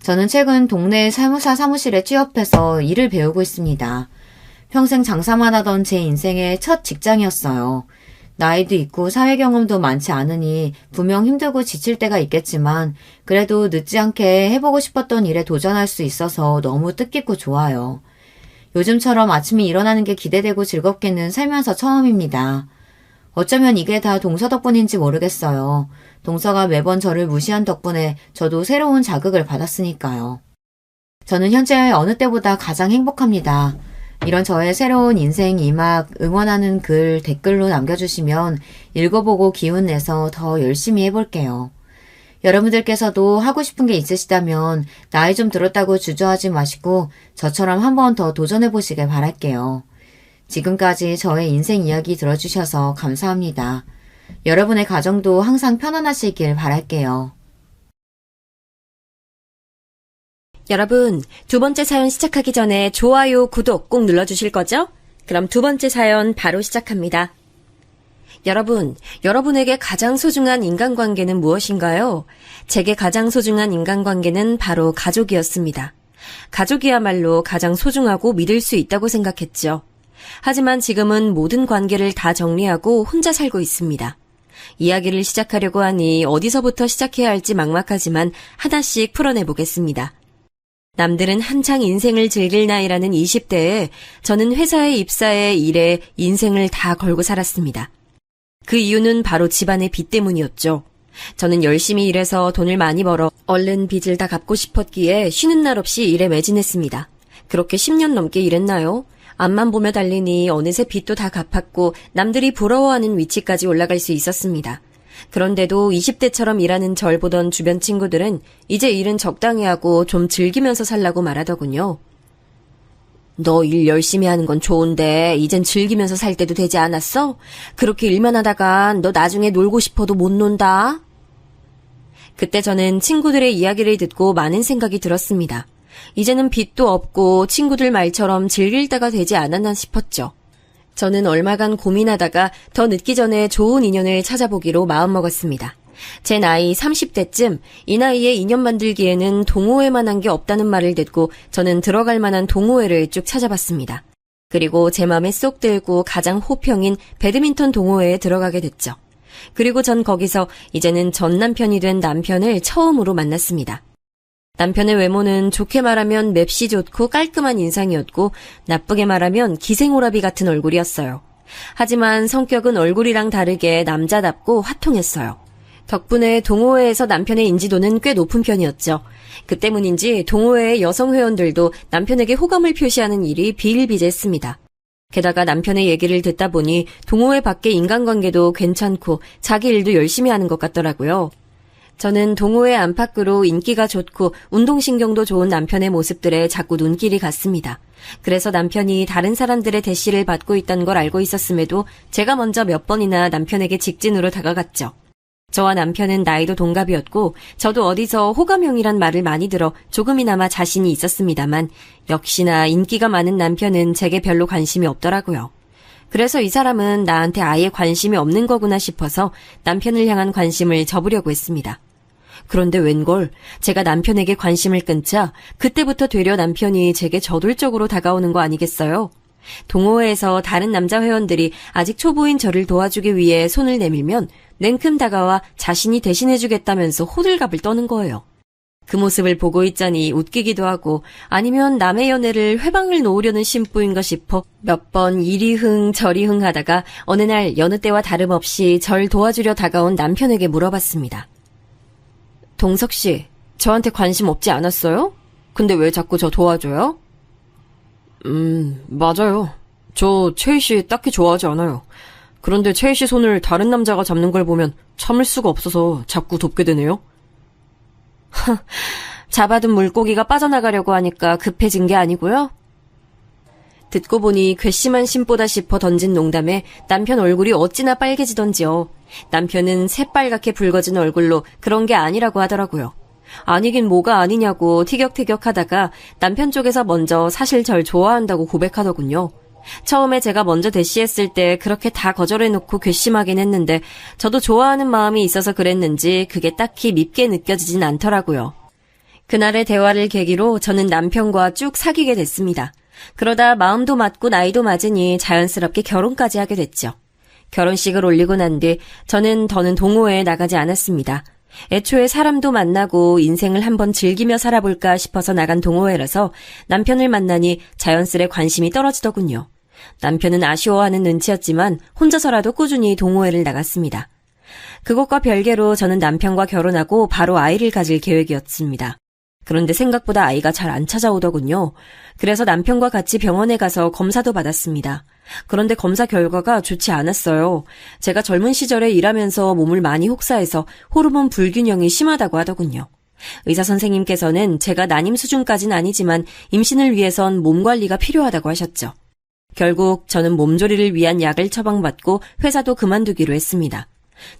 저는 최근 동네 세무사 사무실에 취업해서 일을 배우고 있습니다. 평생 장사만 하던 제 인생의 첫 직장이었어요. 나이도 있고 사회 경험도 많지 않으니 분명 힘들고 지칠 때가 있겠지만 그래도 늦지 않게 해보고 싶었던 일에 도전할 수 있어서 너무 뜻깊고 좋아요. 요즘처럼 아침에 일어나는 게 기대되고 즐겁게는 살면서 처음입니다. 어쩌면 이게 다 동서 덕분인지 모르겠어요. 동서가 매번 저를 무시한 덕분에 저도 새로운 자극을 받았으니까요. 저는 현재 어느 때보다 가장 행복합니다. 이런 저의 새로운 인생 이막 응원하는 글 댓글로 남겨주시면 읽어보고 기운 내서 더 열심히 해볼게요. 여러분들께서도 하고 싶은 게 있으시다면 나이 좀 들었다고 주저하지 마시고 저처럼 한 번 더 도전해보시길 바랄게요. 지금까지 저의 인생 이야기 들어주셔서 감사합니다. 여러분의 가정도 항상 편안하시길 바랄게요. 여러분, 두 번째 사연 시작하기 전에 좋아요, 구독 꼭 눌러주실 거죠? 그럼 두 번째 사연 바로 시작합니다. 여러분, 여러분에게 가장 소중한 인간관계는 무엇인가요? 제게 가장 소중한 인간관계는 바로 가족이었습니다. 가족이야말로 가장 소중하고 믿을 수 있다고 생각했죠. 하지만 지금은 모든 관계를 다 정리하고 혼자 살고 있습니다. 이야기를 시작하려고 하니 어디서부터 시작해야 할지 막막하지만 하나씩 풀어내보겠습니다. 남들은 한창 인생을 즐길 나이라는 20대에 저는 회사에 입사해 일에 인생을 다 걸고 살았습니다. 그 이유는 바로 집안의 빚 때문이었죠. 저는 열심히 일해서 돈을 많이 벌어 얼른 빚을 다 갚고 싶었기에 쉬는 날 없이 일에 매진했습니다. 그렇게 10년 넘게 일했나요? 앞만 보며 달리니 어느새 빚도 다 갚았고 남들이 부러워하는 위치까지 올라갈 수 있었습니다. 그런데도 20대처럼 일하는 절 보던 주변 친구들은 이제 일은 적당히 하고 좀 즐기면서 살라고 말하더군요. 너 일 열심히 하는 건 좋은데 이젠 즐기면서 살 때도 되지 않았어? 그렇게 일만 하다간 너 나중에 놀고 싶어도 못 논다. 그때 저는 친구들의 이야기를 듣고 많은 생각이 들었습니다. 이제는 빚도 없고 친구들 말처럼 즐길 때가 되지 않았나 싶었죠. 저는 얼마간 고민하다가 더 늦기 전에 좋은 인연을 찾아보기로 마음먹었습니다. 제 나이 30대쯤 이 나이에 인연 만들기에는 동호회만 한 게 없다는 말을 듣고 저는 들어갈 만한 동호회를 쭉 찾아봤습니다. 그리고 제 맘에 쏙 들고 가장 호평인 배드민턴 동호회에 들어가게 됐죠. 그리고 전 거기서 이제는 전 남편이 된 남편을 처음으로 만났습니다. 남편의 외모는 좋게 말하면 맵시 좋고 깔끔한 인상이었고 나쁘게 말하면 기생오라비 같은 얼굴이었어요. 하지만 성격은 얼굴이랑 다르게 남자답고 화통했어요. 덕분에 동호회에서 남편의 인지도는 꽤 높은 편이었죠. 그 때문인지 동호회의 여성 회원들도 남편에게 호감을 표시하는 일이 비일비재했습니다. 게다가 남편의 얘기를 듣다 보니 동호회 밖의 인간관계도 괜찮고 자기 일도 열심히 하는 것 같더라고요. 저는 동호회 안팎으로 인기가 좋고 운동신경도 좋은 남편의 모습들에 자꾸 눈길이 갔습니다. 그래서 남편이 다른 사람들의 대시를 받고 있다는 걸 알고 있었음에도 제가 먼저 몇 번이나 남편에게 직진으로 다가갔죠. 저와 남편은 나이도 동갑이었고 저도 어디서 호감형이란 말을 많이 들어 조금이나마 자신이 있었습니다만 역시나 인기가 많은 남편은 제게 별로 관심이 없더라고요. 그래서 이 사람은 나한테 아예 관심이 없는 거구나 싶어서 남편을 향한 관심을 접으려고 했습니다. 그런데 웬걸 제가 남편에게 관심을 끊자 그때부터 되려 남편이 제게 저돌적으로 다가오는 거 아니겠어요? 동호회에서 다른 남자 회원들이 아직 초보인 저를 도와주기 위해 손을 내밀면 냉큼 다가와 자신이 대신해주겠다면서 호들갑을 떠는 거예요. 그 모습을 보고 있자니 웃기기도 하고 아니면 남의 연애를 회방을 놓으려는 심보인가 싶어 몇 번 이리 흥 저리 흥 하다가 어느 날 여느 때와 다름없이 절 도와주려 다가온 남편에게 물어봤습니다. 동석 씨, 저한테 관심 없지 않았어요? 근데 왜 자꾸 저 도와줘요? 맞아요. 저 채희 씨 딱히 좋아하지 않아요. 그런데 채희 씨 손을 다른 남자가 잡는 걸 보면 참을 수가 없어서 자꾸 돕게 되네요. 잡아둔 물고기가 빠져나가려고 하니까 급해진 게 아니고요. 듣고 보니 괘씸한 심보다 싶어 던진 농담에 남편 얼굴이 어찌나 빨개지던지요. 남편은 새빨갛게 붉어진 얼굴로 그런 게 아니라고 하더라고요. 아니긴 뭐가 아니냐고 티격태격 하다가 남편 쪽에서 먼저 사실 절 좋아한다고 고백하더군요. 처음에 제가 먼저 대시했을 때 그렇게 다 거절해놓고 괘씸하긴 했는데 저도 좋아하는 마음이 있어서 그랬는지 그게 딱히 밉게 느껴지진 않더라고요. 그날의 대화를 계기로 저는 남편과 쭉 사귀게 됐습니다. 그러다 마음도 맞고 나이도 맞으니 자연스럽게 결혼까지 하게 됐죠. 결혼식을 올리고 난 뒤 저는 더는 동호회에 나가지 않았습니다. 애초에 사람도 만나고 인생을 한번 즐기며 살아볼까 싶어서 나간 동호회라서 남편을 만나니 자연스레 관심이 떨어지더군요. 남편은 아쉬워하는 눈치였지만 혼자서라도 꾸준히 동호회를 나갔습니다. 그것과 별개로 저는 남편과 결혼하고 바로 아이를 가질 계획이었습니다. 그런데 생각보다 아이가 잘 안 찾아오더군요. 그래서 남편과 같이 병원에 가서 검사도 받았습니다. 그런데 검사 결과가 좋지 않았어요. 제가 젊은 시절에 일하면서 몸을 많이 혹사해서 호르몬 불균형이 심하다고 하더군요. 의사 선생님께서는 제가 난임 수준까진 아니지만 임신을 위해선 몸 관리가 필요하다고 하셨죠. 결국 저는 몸조리를 위한 약을 처방받고 회사도 그만두기로 했습니다.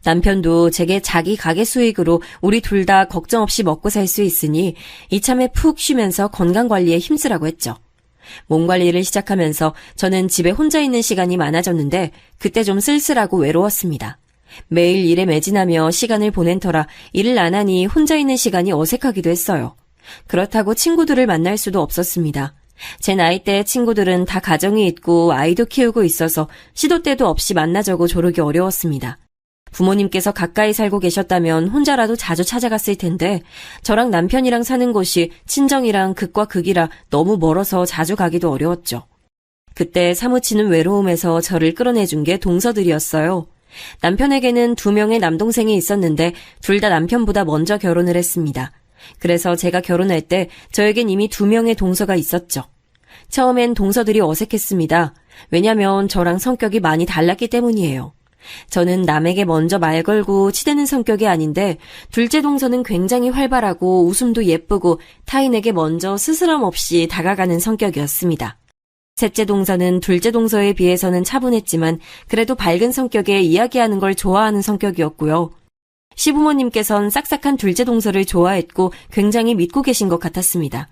남편도 제게 자기 가게 수익으로 우리 둘 다 걱정 없이 먹고 살 수 있으니 이참에 푹 쉬면서 건강관리에 힘쓰라고 했죠. 몸관리를 시작하면서 저는 집에 혼자 있는 시간이 많아졌는데 그때 좀 쓸쓸하고 외로웠습니다. 매일 일에 매진하며 시간을 보낸 터라 일을 안 하니 혼자 있는 시간이 어색하기도 했어요. 그렇다고 친구들을 만날 수도 없었습니다. 제 나이대의 친구들은 다 가정이 있고 아이도 키우고 있어서 시도 때도 없이 만나자고 조르기 어려웠습니다. 부모님께서 가까이 살고 계셨다면 혼자라도 자주 찾아갔을 텐데 저랑 남편이랑 사는 곳이 친정이랑 극과 극이라 너무 멀어서 자주 가기도 어려웠죠. 그때 사무치는 외로움에서 저를 끌어내준 게 동서들이었어요. 남편에게는 2명의 남동생이 있었는데 둘 다 남편보다 먼저 결혼을 했습니다. 그래서 제가 결혼할 때 저에겐 이미 2명의 동서가 있었죠. 처음엔 동서들이 어색했습니다. 왜냐면 저랑 성격이 많이 달랐기 때문이에요. 저는 남에게 먼저 말 걸고 치대는 성격이 아닌데 둘째 동서는 굉장히 활발하고 웃음도 예쁘고 타인에게 먼저 스스럼 없이 다가가는 성격이었습니다. 셋째 동서는 둘째 동서에 비해서는 차분했지만 그래도 밝은 성격에 이야기하는 걸 좋아하는 성격이었고요. 시부모님께선 싹싹한 둘째 동서를 좋아했고 굉장히 믿고 계신 것 같았습니다.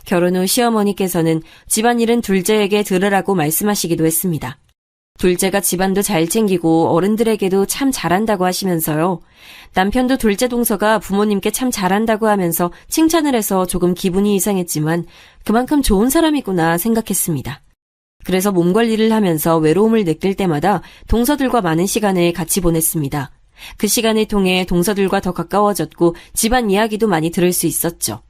결혼 후 시어머니께서는 집안일은 둘째에게 들으라고 말씀하시기도 했습니다. 둘째가 집안도 잘 챙기고 어른들에게도 참 잘한다고 하시면서요. 남편도 둘째 동서가 부모님께 참 잘한다고 하면서 칭찬을 해서 조금 기분이 이상했지만 그만큼 좋은 사람이구나 생각했습니다. 그래서 몸 관리를 하면서 외로움을 느낄 때마다 동서들과 많은 시간을 같이 보냈습니다. 그 시간을 통해 동서들과 더 가까워졌고 집안 이야기도 많이 들을 수 있었죠.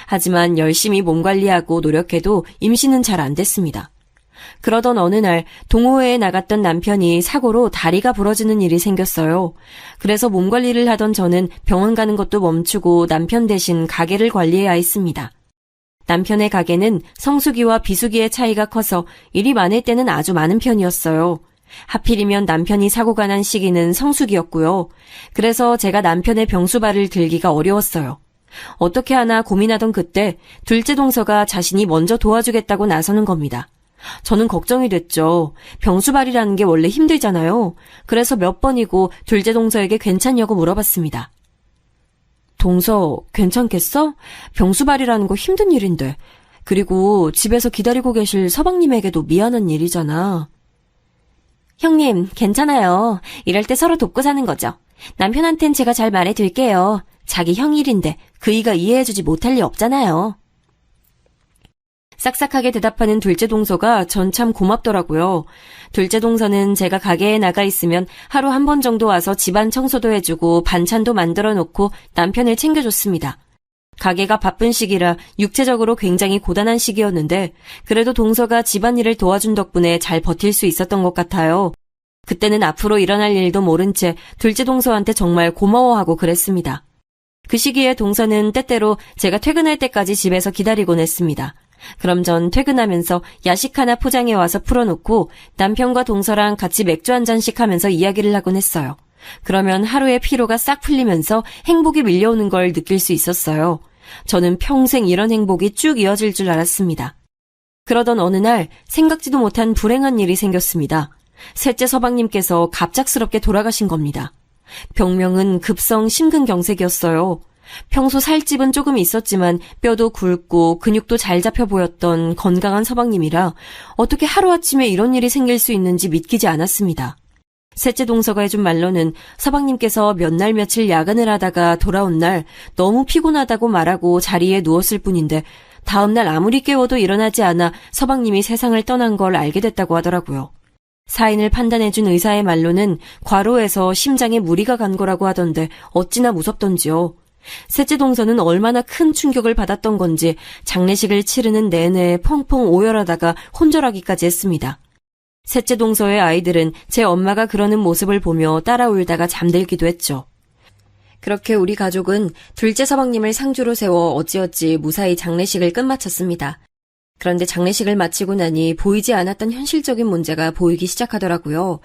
하지만 열심히 몸 관리하고 노력해도 임신은 잘 안 됐습니다. 그러던 어느 날 동호회에 나갔던 남편이 사고로 다리가 부러지는 일이 생겼어요. 그래서 몸 관리를 하던 저는 병원 가는 것도 멈추고 남편 대신 가게를 관리해야 했습니다. 남편의 가게는 성수기와 비수기의 차이가 커서 일이 많을 때는 아주 많은 편이었어요. 하필이면 남편이 사고가 난 시기는 성수기였고요. 그래서 제가 남편의 병수발을 들기가 어려웠어요. 어떻게 하나 고민하던 그때 둘째 동서가 자신이 먼저 도와주겠다고 나서는 겁니다. 저는 걱정이 됐죠. 병수발이라는 게 원래 힘들잖아요. 그래서 몇 번이고 둘째 동서에게 괜찮냐고 물어봤습니다. 동서, 괜찮겠어? 병수발이라는 거 힘든 일인데. 그리고 집에서 기다리고 계실 서방님에게도 미안한 일이잖아. 형님, 괜찮아요. 이럴 때 서로 돕고 사는 거죠. 남편한텐 제가 잘 말해둘게요. 자기 형 일인데 그이가 이해해주지 못할 리 없잖아요. 싹싹하게 대답하는 둘째 동서가 전 참 고맙더라고요. 둘째 동서는 제가 가게에 나가 있으면 하루 한 번 정도 와서 집안 청소도 해주고 반찬도 만들어 놓고 남편을 챙겨줬습니다. 가게가 바쁜 시기라 육체적으로 굉장히 고단한 시기였는데 그래도 동서가 집안일을 도와준 덕분에 잘 버틸 수 있었던 것 같아요. 그때는 앞으로 일어날 일도 모른 채 둘째 동서한테 정말 고마워하고 그랬습니다. 그 시기에 동서는 때때로 제가 퇴근할 때까지 집에서 기다리곤 했습니다. 그럼 전 퇴근하면서 야식 하나 포장해 와서 풀어놓고 남편과 동서랑 같이 맥주 한 잔씩 하면서 이야기를 하곤 했어요. 그러면 하루의 피로가 싹 풀리면서 행복이 밀려오는 걸 느낄 수 있었어요. 저는 평생 이런 행복이 쭉 이어질 줄 알았습니다. 그러던 어느 날 생각지도 못한 불행한 일이 생겼습니다. 셋째 서방님께서 갑작스럽게 돌아가신 겁니다. 병명은 급성 심근경색이었어요. 평소 살집은 조금 있었지만 뼈도 굵고 근육도 잘 잡혀 보였던 건강한 서방님이라 어떻게 하루아침에 이런 일이 생길 수 있는지 믿기지 않았습니다. 셋째 동서가 해준 말로는 서방님께서 몇 날 며칠 야근을 하다가 돌아온 날 너무 피곤하다고 말하고 자리에 누웠을 뿐인데 다음날 아무리 깨워도 일어나지 않아 서방님이 세상을 떠난 걸 알게 됐다고 하더라고요. 사인을 판단해준 의사의 말로는 과로해서 심장에 무리가 간 거라고 하던데 어찌나 무섭던지요. 셋째 동서는 얼마나 큰 충격을 받았던 건지 장례식을 치르는 내내 펑펑 오열하다가 혼절하기까지 했습니다. 셋째 동서의 아이들은 제 엄마가 그러는 모습을 보며 따라 울다가 잠들기도 했죠. 그렇게 우리 가족은 둘째 서방님을 상주로 세워 어찌어찌 무사히 장례식을 끝마쳤습니다. 그런데 장례식을 마치고 나니 보이지 않았던 현실적인 문제가 보이기 시작하더라고요.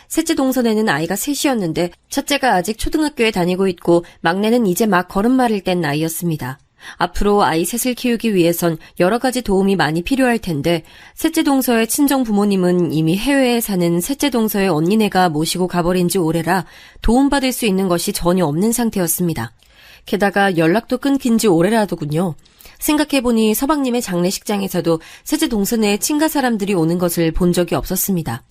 셋째 동서에는 아이가 셋이었는데 첫째가 아직 초등학교에 다니고 있고 막내는 이제 막 걸음마를 뗀 나이였습니다. 앞으로 아이 셋을 키우기 위해선 여러 가지 도움이 많이 필요할 텐데 셋째 동서의 친정 부모님은 이미 해외에 사는 셋째 동서의 언니네가 모시고 가버린 지 오래라 도움받을 수 있는 것이 전혀 없는 상태였습니다. 게다가 연락도 끊긴 지 오래라더군요. 생각해보니 서방님의 장례식장에서도 셋째 동서네의 친가 사람들이 오는 것을 본 적이 없었습니다.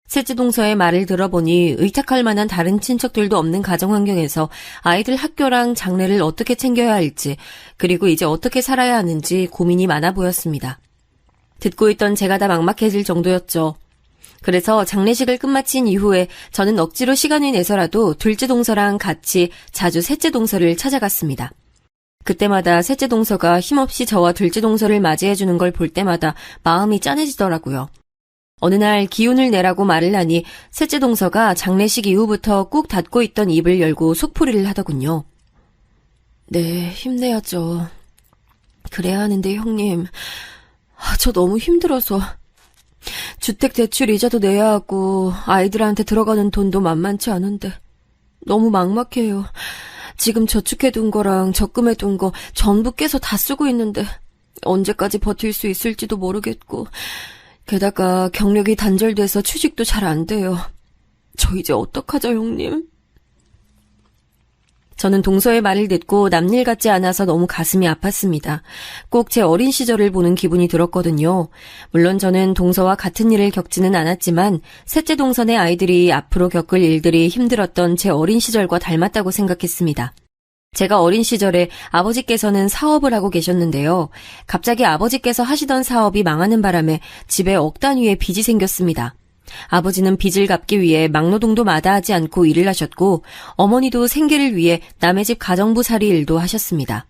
셋째 동서의 말을 들어보니 의탁할 만한 다른 친척들도 없는 가정 환경에서 아이들 학교랑 장례를 어떻게 챙겨야 할지 그리고 이제 어떻게 살아야 하는지 고민이 많아 보였습니다. 듣고 있던 제가 다 막막해질 정도였죠. 그래서 장례식을 끝마친 이후에 저는 억지로 시간을 내서라도 둘째 동서랑 같이 자주 셋째 동서를 찾아갔습니다. 그때마다 셋째 동서가 힘없이 저와 둘째 동서를 맞이해주는 걸 볼 때마다 마음이 짠해지더라고요. 어느 날 기운을 내라고 말을 하니 셋째 동서가 장례식 이후부터 꾹 닫고 있던 입을 열고 속풀이를 하더군요. 네, 힘내야죠. 그래야 하는데 형님, 저 너무 힘들어서 주택 대출 이자도 내야 하고 아이들한테 들어가는 돈도 만만치 않은데 너무 막막해요. 지금 저축해둔 거랑 적금해둔 거 전부 깨서 다 쓰고 있는데 언제까지 버틸 수 있을지도 모르겠고 게다가 경력이 단절돼서 취직도 잘 안 돼요. 저 이제 어떡하죠, 형님? 저는 동서의 말을 듣고 남일 같지 않아서 너무 가슴이 아팠습니다. 꼭 제 어린 시절을 보는 기분이 들었거든요. 물론 저는 동서와 같은 일을 겪지는 않았지만 셋째 동서의 아이들이 앞으로 겪을 일들이 힘들었던 제 어린 시절과 닮았다고 생각했습니다. 제가 어린 시절에 아버지께서는 사업을 하고 계셨는데요. 갑자기 아버지께서 하시던 사업이 망하는 바람에 집에 억 단위의 빚이 생겼습니다. 아버지는 빚을 갚기 위해 막노동도 마다하지 않고 일을 하셨고 어머니도 생계를 위해 남의 집 가정부살이 일도 하셨습니다.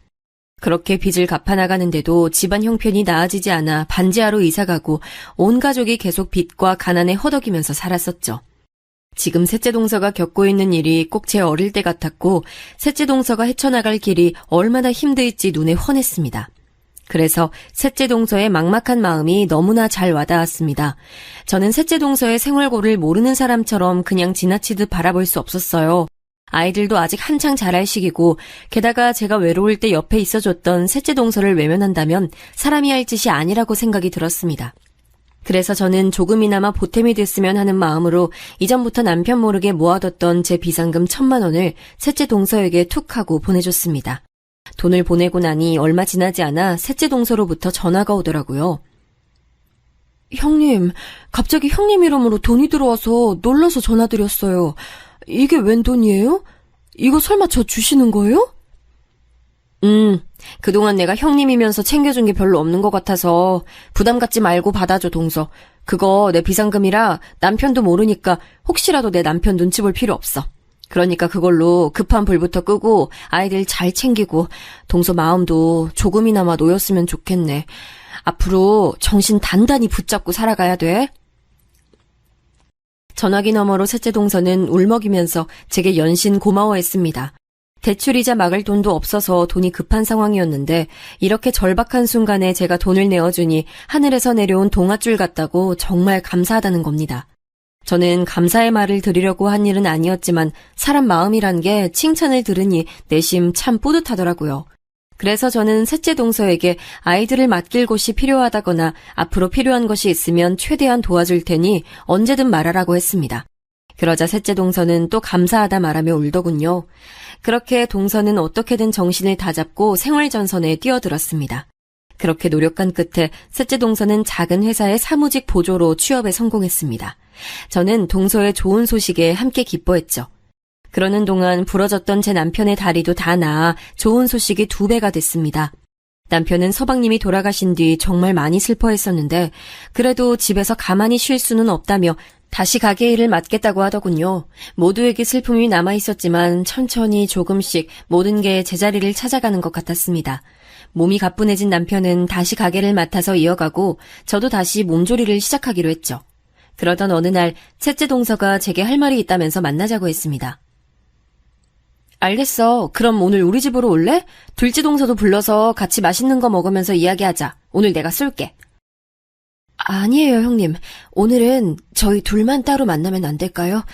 그렇게 빚을 갚아나가는데도 집안 형편이 나아지지 않아 반지하로 이사가고 온 가족이 계속 빚과 가난에 허덕이면서 살았었죠. 지금 셋째 동서가 겪고 있는 일이 꼭 제 어릴 때 같았고 셋째 동서가 헤쳐나갈 길이 얼마나 힘들지 눈에 훤했습니다. 그래서 셋째 동서의 막막한 마음이 너무나 잘 와닿았습니다. 저는 셋째 동서의 생활고를 모르는 사람처럼 그냥 지나치듯 바라볼 수 없었어요. 아이들도 아직 한창 자랄 시기고 게다가 제가 외로울 때 옆에 있어줬던 셋째 동서를 외면한다면 사람이 할 짓이 아니라고 생각이 들었습니다. 그래서 저는 조금이나마 보탬이 됐으면 하는 마음으로 이전부터 남편 모르게 모아뒀던 제 비상금 1,000만 원을 셋째 동서에게 툭 하고 보내줬습니다. 돈을 보내고 나니 얼마 지나지 않아 셋째 동서로부터 전화가 오더라고요. 형님, 갑자기 형님 이름으로 돈이 들어와서 놀라서 전화드렸어요. 이게 웬 돈이에요? 이거 설마 저 주시는 거예요? 그동안 내가 형님이면서 챙겨준 게 별로 없는 것 같아서 부담 갖지 말고 받아줘, 동서. 그거 내 비상금이라 남편도 모르니까 혹시라도 내 남편 눈치 볼 필요 없어. 그러니까 그걸로 급한 불부터 끄고 아이들 잘 챙기고 동서 마음도 조금이나마 놓였으면 좋겠네. 앞으로 정신 단단히 붙잡고 살아가야 돼. 전화기 너머로 셋째 동서는 울먹이면서 제게 연신 고마워했습니다. 대출이자 막을 돈도 없어서 돈이 급한 상황이었는데 이렇게 절박한 순간에 제가 돈을 내어주니 하늘에서 내려온 동아줄 같다고 정말 감사하다는 겁니다. 저는 감사의 말을 드리려고 한 일은 아니었지만 사람 마음이란 게 칭찬을 들으니 내심 참 뿌듯하더라고요. 그래서 저는 셋째 동서에게 아이들을 맡길 곳이 필요하다거나 앞으로 필요한 것이 있으면 최대한 도와줄 테니 언제든 말하라고 했습니다. 그러자 셋째 동서는 또 감사하다 말하며 울더군요. 그렇게 동서는 어떻게든 정신을 다잡고 생활전선에 뛰어들었습니다. 그렇게 노력한 끝에 셋째 동서는 작은 회사의 사무직 보조로 취업에 성공했습니다. 저는 동서의 좋은 소식에 함께 기뻐했죠. 그러는 동안 부러졌던 제 남편의 다리도 다 나아 좋은 소식이 2배가 됐습니다. 남편은 서방님이 돌아가신 뒤 정말 많이 슬퍼했었는데 그래도 집에서 가만히 쉴 수는 없다며 다시 가게 일을 맡겠다고 하더군요. 모두에게 슬픔이 남아있었지만 천천히 조금씩 모든 게 제자리를 찾아가는 것 같았습니다. 몸이 가뿐해진 남편은 다시 가게를 맡아서 이어가고 저도 다시 몸조리를 시작하기로 했죠. 그러던 어느 날 셋째 동서가 제게 할 말이 있다면서 만나자고 했습니다. 알겠어. 그럼 오늘 우리 집으로 올래? 둘째 동서도 불러서 같이 맛있는 거 먹으면서 이야기하자. 오늘 내가 쏠게. 아니에요, 형님. 오늘은 저희 둘만 따로 만나면 안 될까요?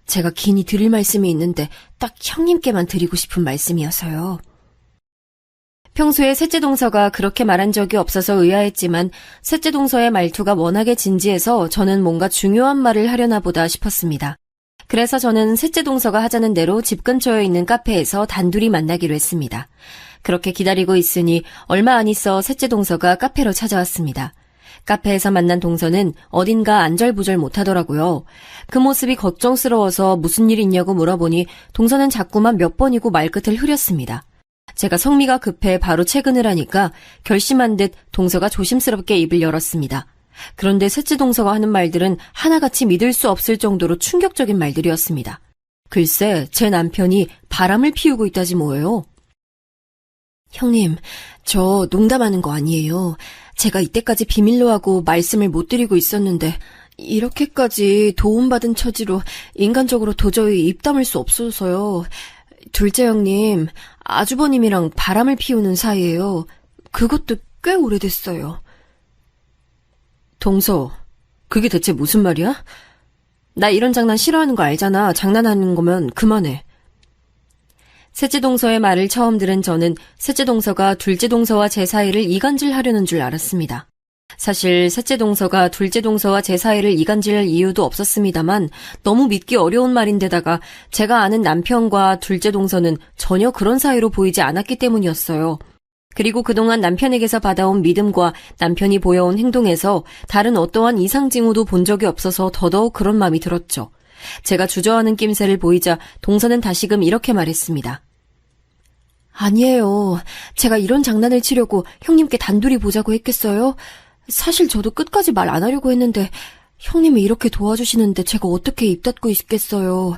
제가 긴히 드릴 말씀이 있는데 딱 형님께만 드리고 싶은 말씀이어서요. 평소에 셋째 동서가 그렇게 말한 적이 없어서 의아했지만 셋째 동서의 말투가 워낙에 진지해서 저는 뭔가 중요한 말을 하려나 보다 싶었습니다. 그래서 저는 셋째 동서가 하자는 대로 집 근처에 있는 카페에서 단둘이 만나기로 했습니다. 그렇게 기다리고 있으니 얼마 안 있어 셋째 동서가 카페로 찾아왔습니다. 카페에서 만난 동서는 어딘가 안절부절 못하더라고요. 그 모습이 걱정스러워서 무슨 일 있냐고 물어보니 동서는 자꾸만 몇 번이고 말끝을 흐렸습니다. 제가 성미가 급해 바로 퇴근을 하니까 결심한 듯 동서가 조심스럽게 입을 열었습니다. 그런데 셋째 동서가 하는 말들은 하나같이 믿을 수 없을 정도로 충격적인 말들이었습니다. 글쎄, 제 남편이 바람을 피우고 있다지 뭐예요. 형님, 저 농담하는 거 아니에요. 제가 이때까지 비밀로 하고 말씀을 못 드리고 있었는데 이렇게까지 도움받은 처지로 인간적으로 도저히 입 다물 수 없어서요. 둘째 형님, 아주버님이랑 바람을 피우는 사이예요. 그것도 꽤 오래됐어요. 동서, 그게 대체 무슨 말이야? 나 이런 장난 싫어하는 거 알잖아. 장난하는 거면 그만해. 셋째 동서의 말을 처음 들은 저는 셋째 동서가 둘째 동서와 제 사이를 이간질하려는 줄 알았습니다. 사실 셋째 동서가 둘째 동서와 제 사이를 이간질할 이유도 없었습니다만 너무 믿기 어려운 말인데다가 제가 아는 남편과 둘째 동서는 전혀 그런 사이로 보이지 않았기 때문이었어요. 그리고 그동안 남편에게서 받아온 믿음과 남편이 보여온 행동에서 다른 어떠한 이상 징후도 본 적이 없어서 더더욱 그런 마음이 들었죠. 제가 주저하는 낌새를 보이자 동서는 다시금 이렇게 말했습니다. 아니에요. 제가 이런 장난을 치려고 형님께 단둘이 보자고 했겠어요? 사실 저도 끝까지 말 안 하려고 했는데 형님이 이렇게 도와주시는데 제가 어떻게 입 닫고 있겠어요.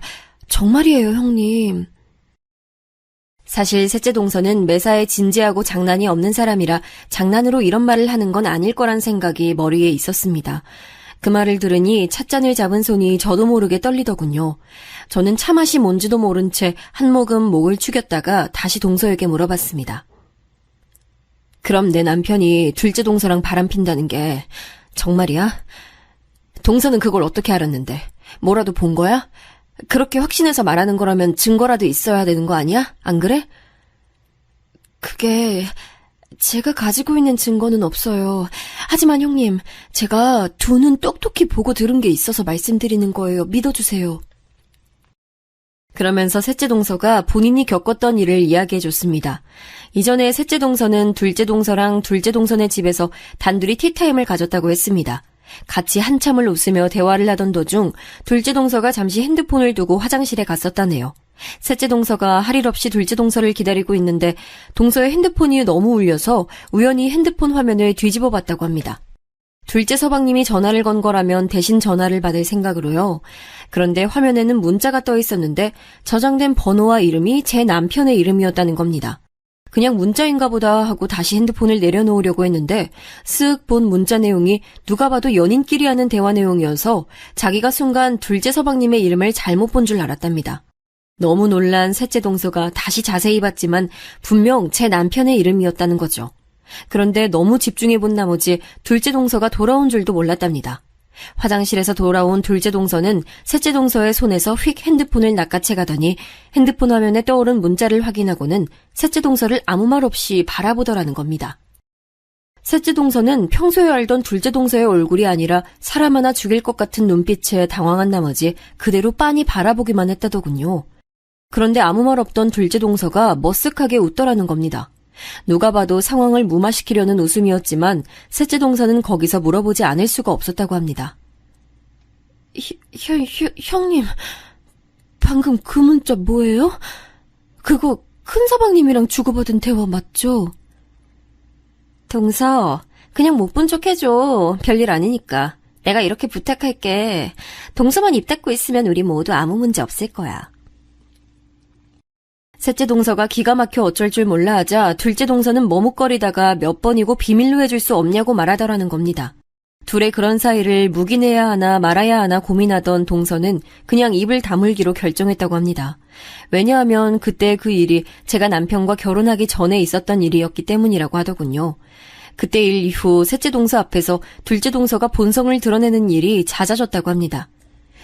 정말이에요, 형님. 사실 셋째 동서는 매사에 진지하고 장난이 없는 사람이라 장난으로 이런 말을 하는 건 아닐 거란 생각이 머리에 있었습니다. 그 말을 들으니 찻잔을 잡은 손이 저도 모르게 떨리더군요. 저는 차맛이 뭔지도 모른 채 한 모금 목을 축였다가 다시 동서에게 물어봤습니다. 그럼 내 남편이 둘째 동서랑 바람 핀다는 게 정말이야? 동서는 그걸 어떻게 알았는데? 뭐라도 본 거야? 그렇게 확신해서 말하는 거라면 증거라도 있어야 되는 거 아니야? 안 그래? 그게 제가 가지고 있는 증거는 없어요. 하지만 형님, 제가 두 눈 똑똑히 보고 들은 게 있어서 말씀드리는 거예요. 믿어주세요. 그러면서 셋째 동서가 본인이 겪었던 일을 이야기해줬습니다. 이전에 셋째 동서는 둘째 동서랑 둘째 동서네 집에서 단둘이 티타임을 가졌다고 했습니다. 같이 한참을 웃으며 대화를 하던 도중 둘째 동서가 잠시 핸드폰을 두고 화장실에 갔었다네요. 셋째 동서가 할 일 없이 둘째 동서를 기다리고 있는데 동서의 핸드폰이 너무 울려서 우연히 핸드폰 화면을 뒤집어 봤다고 합니다. 둘째 서방님이 전화를 건 거라면 대신 전화를 받을 생각으로요. 그런데 화면에는 문자가 떠 있었는데 저장된 번호와 이름이 제 남편의 이름이었다는 겁니다. 그냥 문자인가 보다 하고 다시 핸드폰을 내려놓으려고 했는데 쓱 본 문자 내용이 누가 봐도 연인끼리 하는 대화 내용이어서 자기가 순간 둘째 서방님의 이름을 잘못 본 줄 알았답니다. 너무 놀란 셋째 동서가 다시 자세히 봤지만 분명 제 남편의 이름이었다는 거죠. 그런데 너무 집중해 본 나머지 둘째 동서가 돌아온 줄도 몰랐답니다. 화장실에서 돌아온 둘째 동서는 셋째 동서의 손에서 휙 핸드폰을 낚아채 가더니 핸드폰 화면에 떠오른 문자를 확인하고는 셋째 동서를 아무 말 없이 바라보더라는 겁니다. 셋째 동서는 평소에 알던 둘째 동서의 얼굴이 아니라 사람 하나 죽일 것 같은 눈빛에 당황한 나머지 그대로 빤히 바라보기만 했다더군요. 그런데 아무 말 없던 둘째 동서가 머쓱하게 웃더라는 겁니다. 누가 봐도 상황을 무마시키려는 웃음이었지만 셋째 동서는 거기서 물어보지 않을 수가 없었다고 합니다. 형님, 방금 그 문자 뭐예요? 그거 큰 서방님이랑 주고받은 대화 맞죠? 동서, 그냥 못 본 척 해줘. 별일 아니니까. 내가 이렇게 부탁할게. 동서만 입 닫고 있으면 우리 모두 아무 문제 없을 거야. 셋째 동서가 기가 막혀 어쩔 줄 몰라 하자 둘째 동서는 머뭇거리다가 몇 번이고 비밀로 해줄 수 없냐고 말하더라는 겁니다. 둘의 그런 사이를 묵인해야 하나 말아야 하나 고민하던 동서는 그냥 입을 다물기로 결정했다고 합니다. 왜냐하면 그때 그 일이 제가 남편과 결혼하기 전에 있었던 일이었기 때문이라고 하더군요. 그때 일 이후 셋째 동서 앞에서 둘째 동서가 본성을 드러내는 일이 잦아졌다고 합니다.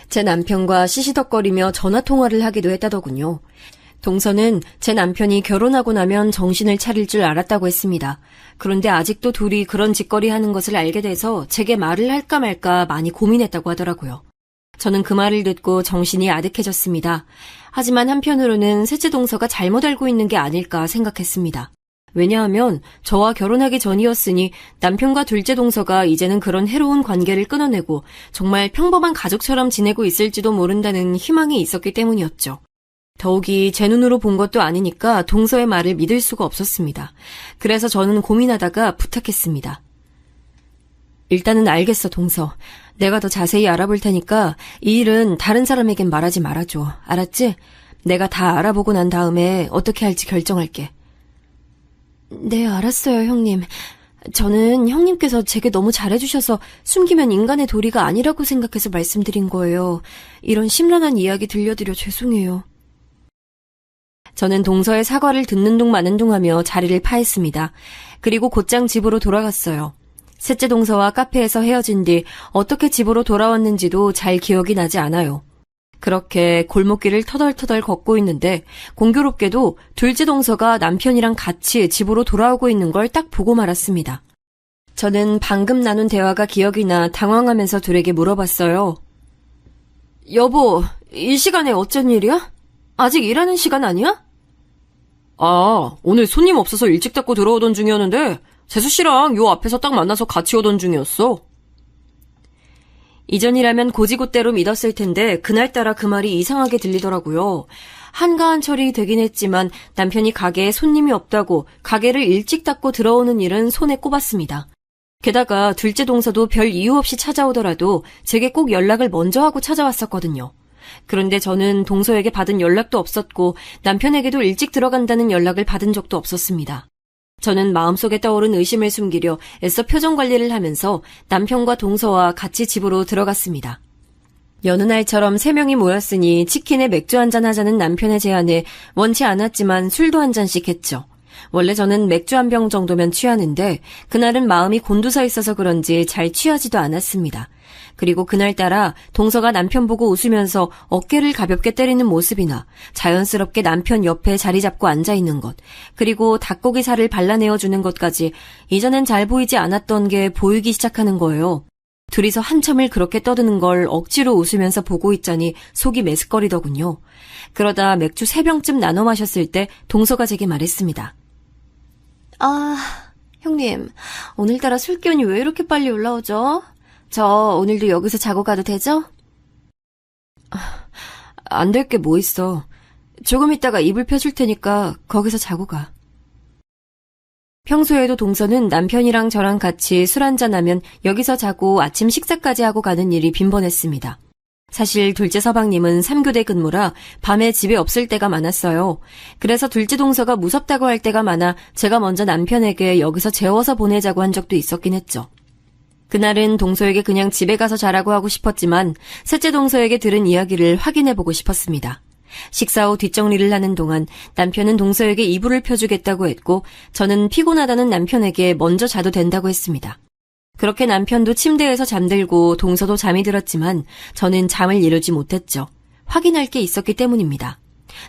제 남편과 시시덕거리며 전화통화를 하기도 했다더군요. 동서는 제 남편이 결혼하고 나면 정신을 차릴 줄 알았다고 했습니다. 그런데 아직도 둘이 그런 짓거리 하는 것을 알게 돼서 제게 말을 할까 말까 많이 고민했다고 하더라고요. 저는 그 말을 듣고 정신이 아득해졌습니다. 하지만 한편으로는 셋째 동서가 잘못 알고 있는 게 아닐까 생각했습니다. 왜냐하면 저와 결혼하기 전이었으니 남편과 둘째 동서가 이제는 그런 해로운 관계를 끊어내고 정말 평범한 가족처럼 지내고 있을지도 모른다는 희망이 있었기 때문이었죠. 더욱이 제 눈으로 본 것도 아니니까 동서의 말을 믿을 수가 없었습니다. 그래서 저는 고민하다가 부탁했습니다. 일단은 알겠어, 동서. 내가 더 자세히 알아볼 테니까 이 일은 다른 사람에겐 말하지 말아줘. 알았지? 내가 다 알아보고 난 다음에 어떻게 할지 결정할게. 네, 알았어요, 형님. 저는 형님께서 제게 너무 잘해주셔서 숨기면 인간의 도리가 아니라고 생각해서 말씀드린 거예요. 이런 심란한 이야기 들려드려 죄송해요. 저는 동서의 사과를 듣는 둥 마는 둥 하며 자리를 파했습니다. 그리고 곧장 집으로 돌아갔어요. 셋째 동서와 카페에서 헤어진 뒤 어떻게 집으로 돌아왔는지도 잘 기억이 나지 않아요. 그렇게 골목길을 터덜터덜 걷고 있는데 공교롭게도 둘째 동서가 남편이랑 같이 집으로 돌아오고 있는 걸 딱 보고 말았습니다. 저는 방금 나눈 대화가 기억이 나 당황하면서 둘에게 물어봤어요. 여보, 이 시간에 어쩐 일이야? 아직 일하는 시간 아니야? 아, 오늘 손님 없어서 일찍 닫고 들어오던 중이었는데 재수 씨랑 요 앞에서 딱 만나서 같이 오던 중이었어. 이전이라면 고지고대로 믿었을 텐데 그날따라 그 말이 이상하게 들리더라고요. 한가한 철이 되긴 했지만 남편이 가게에 손님이 없다고 가게를 일찍 닫고 들어오는 일은 손에 꼽았습니다. 게다가 둘째 동서도 별 이유 없이 찾아오더라도 제게 꼭 연락을 먼저 하고 찾아왔었거든요. 그런데 저는 동서에게 받은 연락도 없었고 남편에게도 일찍 들어간다는 연락을 받은 적도 없었습니다. 저는 마음속에 떠오른 의심을 숨기려 애써 표정 관리를 하면서 남편과 동서와 같이 집으로 들어갔습니다. 여느 날처럼 3명이 모였으니 치킨에 맥주 한잔 하자는 남편의 제안에 원치 않았지만 술도 한 잔씩 했죠. 원래 저는 맥주 한 병 정도면 취하는데 그날은 마음이 곤두서 있어서 그런지 잘 취하지도 않았습니다. 그리고 그날따라 동서가 남편 보고 웃으면서 어깨를 가볍게 때리는 모습이나 자연스럽게 남편 옆에 자리 잡고 앉아있는 것, 그리고 닭고기 살을 발라내어주는 것까지 이전엔 잘 보이지 않았던 게 보이기 시작하는 거예요. 둘이서 한참을 그렇게 떠드는 걸 억지로 웃으면서 보고 있자니 속이 메스꺼리더군요. 그러다 맥주 3병쯤 나눠 마셨을 때 동서가 제게 말했습니다. 아, 형님, 오늘따라 술기운이 왜 이렇게 빨리 올라오죠? 저 오늘도 여기서 자고 가도 되죠? 안 될 게 뭐 있어. 조금 있다가 이불 펴줄 테니까 거기서 자고 가. 평소에도 동서는 남편이랑 저랑 같이 술 한잔하면 여기서 자고 아침 식사까지 하고 가는 일이 빈번했습니다. 사실 둘째 서방님은 3교대 근무라 밤에 집에 없을 때가 많았어요. 그래서 둘째 동서가 무섭다고 할 때가 많아 제가 먼저 남편에게 여기서 재워서 보내자고 한 적도 있었긴 했죠. 그날은 동서에게 그냥 집에 가서 자라고 하고 싶었지만 셋째 동서에게 들은 이야기를 확인해보고 싶었습니다. 식사 후 뒷정리를 하는 동안 남편은 동서에게 이불을 펴주겠다고 했고 저는 피곤하다는 남편에게 먼저 자도 된다고 했습니다. 그렇게 남편도 침대에서 잠들고 동서도 잠이 들었지만 저는 잠을 이루지 못했죠. 확인할 게 있었기 때문입니다.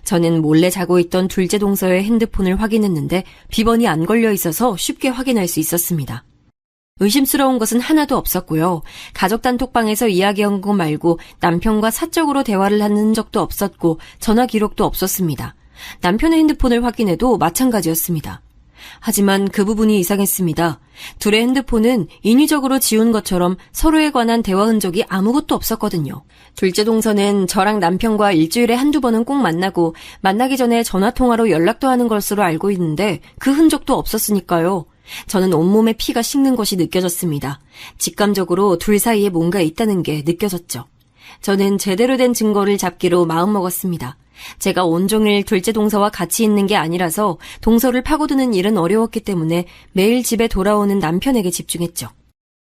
저는 몰래 자고 있던 둘째 동서의 핸드폰을 확인했는데 비번이 안 걸려 있어서 쉽게 확인할 수 있었습니다. 의심스러운 것은 하나도 없었고요. 가족 단톡방에서 이야기한 것 말고 남편과 사적으로 대화를 한 흔적도 없었고 전화 기록도 없었습니다. 남편의 핸드폰을 확인해도 마찬가지였습니다. 하지만 그 부분이 이상했습니다. 둘의 핸드폰은 인위적으로 지운 것처럼 서로에 관한 대화 흔적이 아무것도 없었거든요. 둘째 동서는 저랑 남편과 일주일에 한두 번은 꼭 만나고 만나기 전에 전화통화로 연락도 하는 것으로 알고 있는데 그 흔적도 없었으니까요. 저는 온몸에 피가 식는 것이 느껴졌습니다. 직감적으로 둘 사이에 뭔가 있다는 게 느껴졌죠. 저는 제대로 된 증거를 잡기로 마음먹었습니다. 제가 온종일 둘째 동서와 같이 있는 게 아니라서 동서를 파고드는 일은 어려웠기 때문에 매일 집에 돌아오는 남편에게 집중했죠.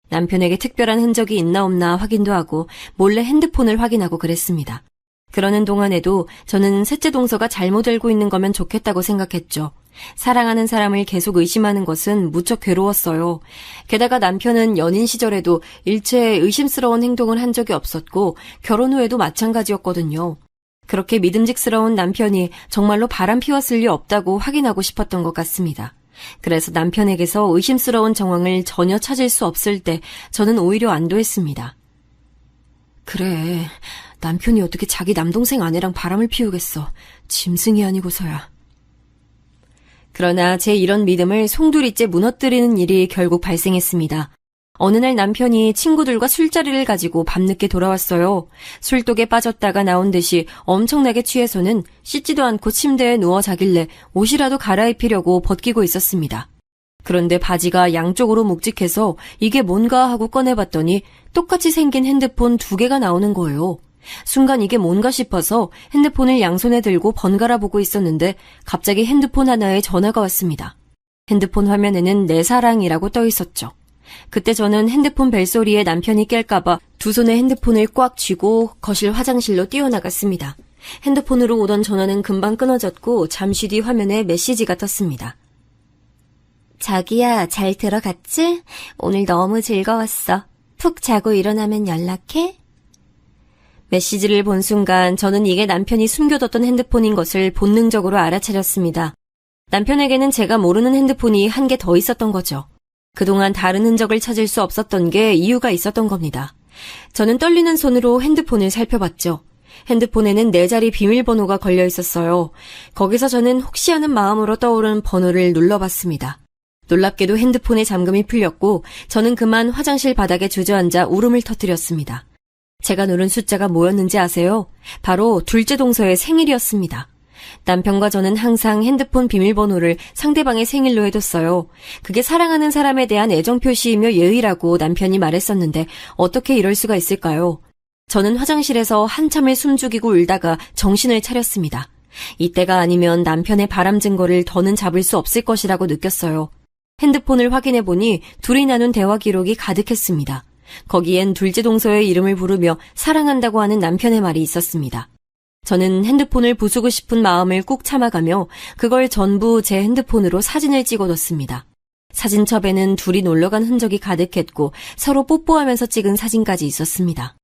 남편에게 특별한 흔적이 있나 없나 확인도 하고 몰래 핸드폰을 확인하고 그랬습니다. 그러는 동안에도 저는 셋째 동서가 잘못 알고 있는 거면 좋겠다고 생각했죠. 사랑하는 사람을 계속 의심하는 것은 무척 괴로웠어요. 게다가 남편은 연인 시절에도 일체의 의심스러운 행동을 한 적이 없었고 결혼 후에도 마찬가지였거든요. 그렇게 믿음직스러운 남편이 정말로 바람 피웠을 리 없다고 확인하고 싶었던 것 같습니다. 그래서 남편에게서 의심스러운 정황을 전혀 찾을 수 없을 때 저는 오히려 안도했습니다. 그래, 남편이 어떻게 자기 남동생 아내랑 바람을 피우겠어. 짐승이 아니고서야. 그러나 제 이런 믿음을 송두리째 무너뜨리는 일이 결국 발생했습니다. 어느 날 남편이 친구들과 술자리를 가지고 밤늦게 돌아왔어요. 술독에 빠졌다가 나온 듯이 엄청나게 취해서는 씻지도 않고 침대에 누워 자길래 옷이라도 갈아입히려고 벗기고 있었습니다. 그런데 바지가 양쪽으로 묵직해서 이게 뭔가 하고 꺼내봤더니 똑같이 생긴 핸드폰 2개가 나오는 거예요. 순간 이게 뭔가 싶어서 핸드폰을 양손에 들고 번갈아 보고 있었는데 갑자기 핸드폰 하나에 전화가 왔습니다. 핸드폰 화면에는 내 사랑이라고 떠 있었죠. 그때 저는 핸드폰 벨소리에 남편이 깰까봐 두 손에 핸드폰을 꽉 쥐고 거실 화장실로 뛰어나갔습니다. 핸드폰으로 오던 전화는 금방 끊어졌고 잠시 뒤 화면에 메시지가 떴습니다. 자기야, 잘 들어갔지? 오늘 너무 즐거웠어. 푹 자고 일어나면 연락해? 메시지를 본 순간 저는 이게 남편이 숨겨뒀던 핸드폰인 것을 본능적으로 알아차렸습니다. 남편에게는 제가 모르는 핸드폰이 한 개 더 있었던 거죠. 그동안 다른 흔적을 찾을 수 없었던 게 이유가 있었던 겁니다. 저는 떨리는 손으로 핸드폰을 살펴봤죠. 핸드폰에는 4자리 비밀번호가 걸려 있었어요. 거기서 저는 혹시 하는 마음으로 떠오른 번호를 눌러봤습니다. 놀랍게도 핸드폰의 잠금이 풀렸고 저는 그만 화장실 바닥에 주저앉아 울음을 터뜨렸습니다. 제가 누른 숫자가 뭐였는지 아세요? 바로 둘째 동서의 생일이었습니다. 남편과 저는 항상 핸드폰 비밀번호를 상대방의 생일로 해뒀어요. 그게 사랑하는 사람에 대한 애정 표시이며 예의라고 남편이 말했었는데 어떻게 이럴 수가 있을까요? 저는 화장실에서 한참을 숨죽이고 울다가 정신을 차렸습니다. 이때가 아니면 남편의 바람 증거를 더는 잡을 수 없을 것이라고 느꼈어요. 핸드폰을 확인해보니 둘이 나눈 대화 기록이 가득했습니다. 거기엔 둘째 동서의 이름을 부르며 사랑한다고 하는 남편의 말이 있었습니다. 저는 핸드폰을 부수고 싶은 마음을 꾹 참아가며 그걸 전부 제 핸드폰으로 사진을 찍어뒀습니다. 사진첩에는 둘이 놀러간 흔적이 가득했고 서로 뽀뽀하면서 찍은 사진까지 있었습니다.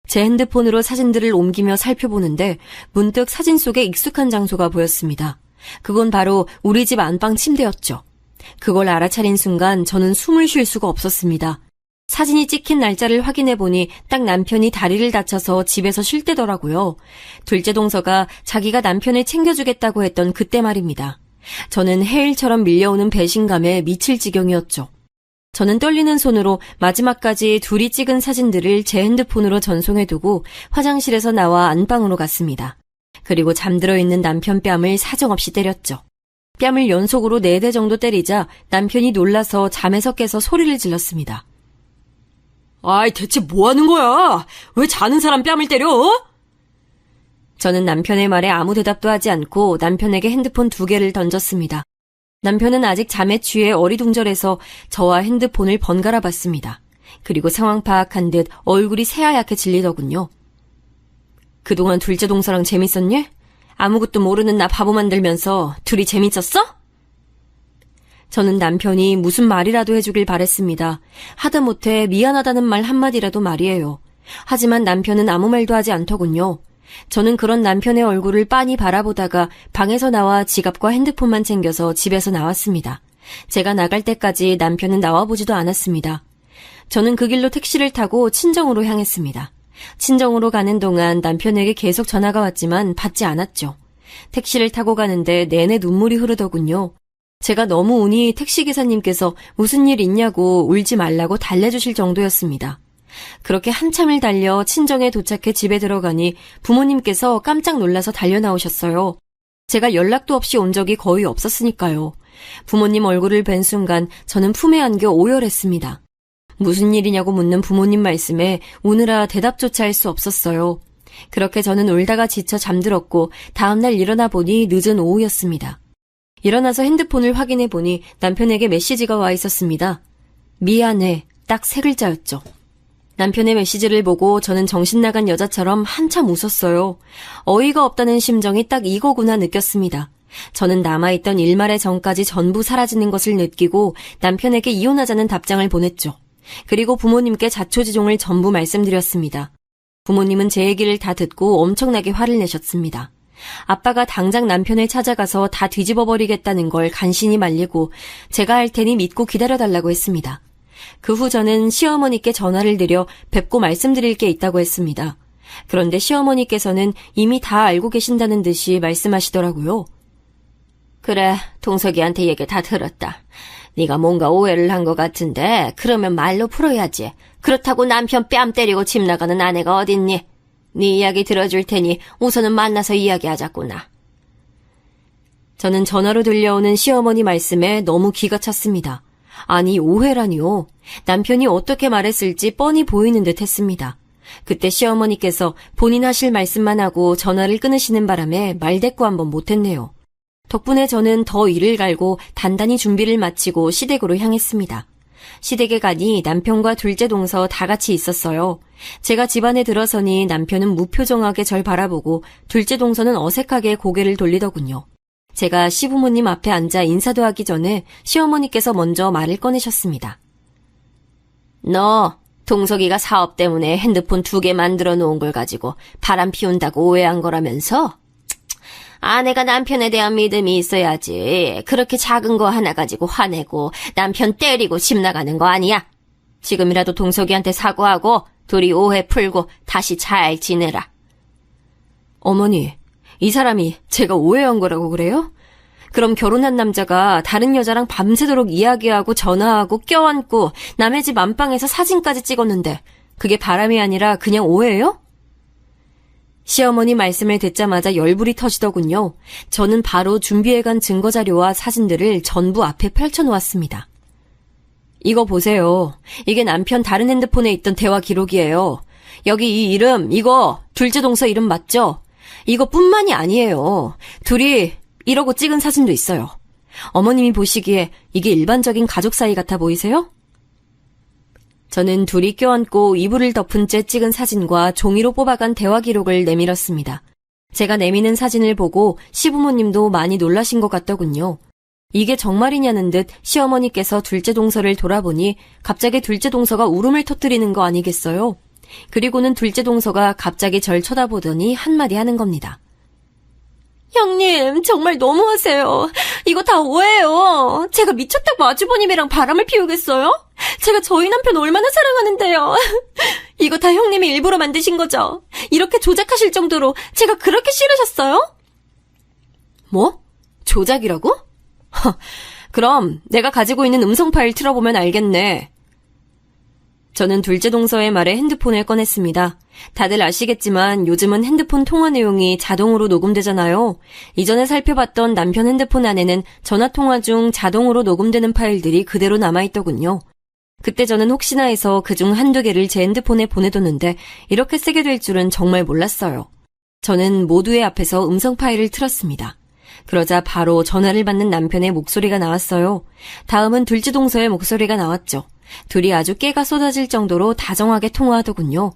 제 핸드폰으로 사진들을 옮기며 살펴보는데 문득 사진 속에 익숙한 장소가 보였습니다. 그건 바로 우리 집 안방 침대였죠. 그걸 알아차린 순간 저는 숨을 쉴 수가 없었습니다. 사진이 찍힌 날짜를 확인해보니 딱 남편이 다리를 다쳐서 집에서 쉴 때더라고요. 둘째 동서가 자기가 남편을 챙겨주겠다고 했던 그때 말입니다. 저는 해일처럼 밀려오는 배신감에 미칠 지경이었죠. 저는 떨리는 손으로 마지막까지 둘이 찍은 사진들을 제 핸드폰으로 전송해두고 화장실에서 나와 안방으로 갔습니다. 그리고 잠들어 있는 남편 뺨을 사정없이 때렸죠. 뺨을 연속으로 4대 정도 때리자 남편이 놀라서 잠에서 깨서 소리를 질렀습니다. 아이, 대체 뭐 하는 거야? 왜 자는 사람 뺨을 때려? 저는 남편의 말에 아무 대답도 하지 않고 남편에게 핸드폰 2개를 던졌습니다. 남편은 아직 잠에 취해 어리둥절해서 저와 핸드폰을 번갈아 봤습니다. 그리고 상황 파악한 듯 얼굴이 새하얗게 질리더군요. 그동안 둘째 동서랑 재밌었니? 아무것도 모르는 나 바보 만들면서 둘이 재밌었어? 저는 남편이 무슨 말이라도 해주길 바랬습니다. 하다못해 미안하다는 말 한마디라도 말이에요. 하지만 남편은 아무 말도 하지 않더군요. 저는 그런 남편의 얼굴을 빤히 바라보다가 방에서 나와 지갑과 핸드폰만 챙겨서 집에서 나왔습니다. 제가 나갈 때까지 남편은 나와보지도 않았습니다. 저는 그 길로 택시를 타고 친정으로 향했습니다. 친정으로 가는 동안 남편에게 계속 전화가 왔지만 받지 않았죠. 택시를 타고 가는데 내내 눈물이 흐르더군요. 제가 너무 우니 택시기사님께서 무슨 일 있냐고 울지 말라고 달래주실 정도였습니다. 그렇게 한참을 달려 친정에 도착해 집에 들어가니 부모님께서 깜짝 놀라서 달려나오셨어요. 제가 연락도 없이 온 적이 거의 없었으니까요. 부모님 얼굴을 뵌 순간 저는 품에 안겨 오열했습니다. 무슨 일이냐고 묻는 부모님 말씀에 우느라 대답조차 할 수 없었어요. 그렇게 저는 울다가 지쳐 잠들었고 다음날 일어나 보니 늦은 오후였습니다. 일어나서 핸드폰을 확인해 보니 남편에게 메시지가 와 있었습니다. 미안해, 딱 3글자였죠. 남편의 메시지를 보고 저는 정신 나간 여자처럼 한참 웃었어요. 어이가 없다는 심정이 딱 이거구나 느꼈습니다. 저는 남아있던 일말의 정까지 전부 사라지는 것을 느끼고 남편에게 이혼하자는 답장을 보냈죠. 그리고 부모님께 자초지종을 전부 말씀드렸습니다. 부모님은 제 얘기를 다 듣고 엄청나게 화를 내셨습니다. 아빠가 당장 남편을 찾아가서 다 뒤집어버리겠다는 걸 간신히 말리고 제가 할 테니 믿고 기다려달라고 했습니다. 그 후 저는 시어머니께 전화를 드려 뵙고 말씀드릴 게 있다고 했습니다. 그런데 시어머니께서는 이미 다 알고 계신다는 듯이 말씀하시더라고요. 그래, 동석이한테 얘기 다 들었다. 네가 뭔가 오해를 한 것 같은데 그러면 말로 풀어야지. 그렇다고 남편 뺨 때리고 집 나가는 아내가 어딨니? 네 이야기 들어줄 테니 우선은 만나서 이야기하자꾸나. 저는 전화로 들려오는 시어머니 말씀에 너무 기가 찼습니다. 아니, 오해라니요. 남편이 어떻게 말했을지 뻔히 보이는 듯 했습니다. 그때 시어머니께서 본인 하실 말씀만 하고 전화를 끊으시는 바람에 말대꾸 한번 못했네요. 덕분에 저는 더 일을 갈고 단단히 준비를 마치고 시댁으로 향했습니다. 시댁에 가니 남편과 둘째 동서 다 같이 있었어요. 제가 집안에 들어서니 남편은 무표정하게 절 바라보고 둘째 동서는 어색하게 고개를 돌리더군요. 제가 시부모님 앞에 앉아 인사도 하기 전에 시어머니께서 먼저 말을 꺼내셨습니다. 너 동석이가 사업 때문에 핸드폰 2개 만들어 놓은 걸 가지고 바람 피운다고 오해한 거라면서? 아내가 남편에 대한 믿음이 있어야지. 그렇게 작은 거 하나 가지고 화내고 남편 때리고 집 나가는 거 아니야. 지금이라도 동석이한테 사과하고 둘이 오해 풀고 다시 잘 지내라. 어머니, 이 사람이 제가 오해한 거라고 그래요? 그럼 결혼한 남자가 다른 여자랑 밤새도록 이야기하고 전화하고 껴안고 남의 집 안방에서 사진까지 찍었는데 그게 바람이 아니라 그냥 오해예요? 시어머니 말씀을 듣자마자 열불이 터지더군요. 저는 바로 준비해간 증거자료와 사진들을 전부 앞에 펼쳐놓았습니다. 이거 보세요. 이게 남편 다른 핸드폰에 있던 대화 기록이에요. 여기 이 이름, 이거 둘째 동서 이름 맞죠? 이거뿐만이 아니에요. 둘이 이러고 찍은 사진도 있어요. 어머님이 보시기에 이게 일반적인 가족 사이 같아 보이세요? 저는 둘이 껴안고 이불을 덮은 채 찍은 사진과 종이로 뽑아간 대화 기록을 내밀었습니다. 제가 내미는 사진을 보고 시부모님도 많이 놀라신 것 같더군요. 이게 정말이냐는 듯 시어머니께서 둘째 동서를 돌아보니 갑자기 둘째 동서가 울음을 터뜨리는 거 아니겠어요? 그리고는 둘째 동서가 갑자기 절 쳐다보더니 한마디 하는 겁니다. 형님, 정말 너무하세요. 이거 다 오해예요. 제가 미쳤다고 아주버님이랑 바람을 피우겠어요? 제가 저희 남편 얼마나 사랑하는데요. 이거 다 형님이 일부러 만드신 거죠? 이렇게 조작하실 정도로 제가 그렇게 싫으셨어요? 뭐? 조작이라고? 그럼 내가 가지고 있는 음성 파일 틀어보면 알겠네. 저는 둘째 동서의 말에 핸드폰을 꺼냈습니다. 다들 아시겠지만 요즘은 핸드폰 통화 내용이 자동으로 녹음되잖아요. 이전에 살펴봤던 남편 핸드폰 안에는 전화통화 중 자동으로 녹음되는 파일들이 그대로 남아있더군요. 그때 저는 혹시나 해서 그중 한두 개를 제 핸드폰에 보내뒀는데 이렇게 쓰게 될 줄은 정말 몰랐어요. 저는 모두의 앞에서 음성 파일을 틀었습니다. 그러자 바로 전화를 받는 남편의 목소리가 나왔어요. 다음은 둘째 동서의 목소리가 나왔죠. 둘이 아주 깨가 쏟아질 정도로 다정하게 통화하더군요.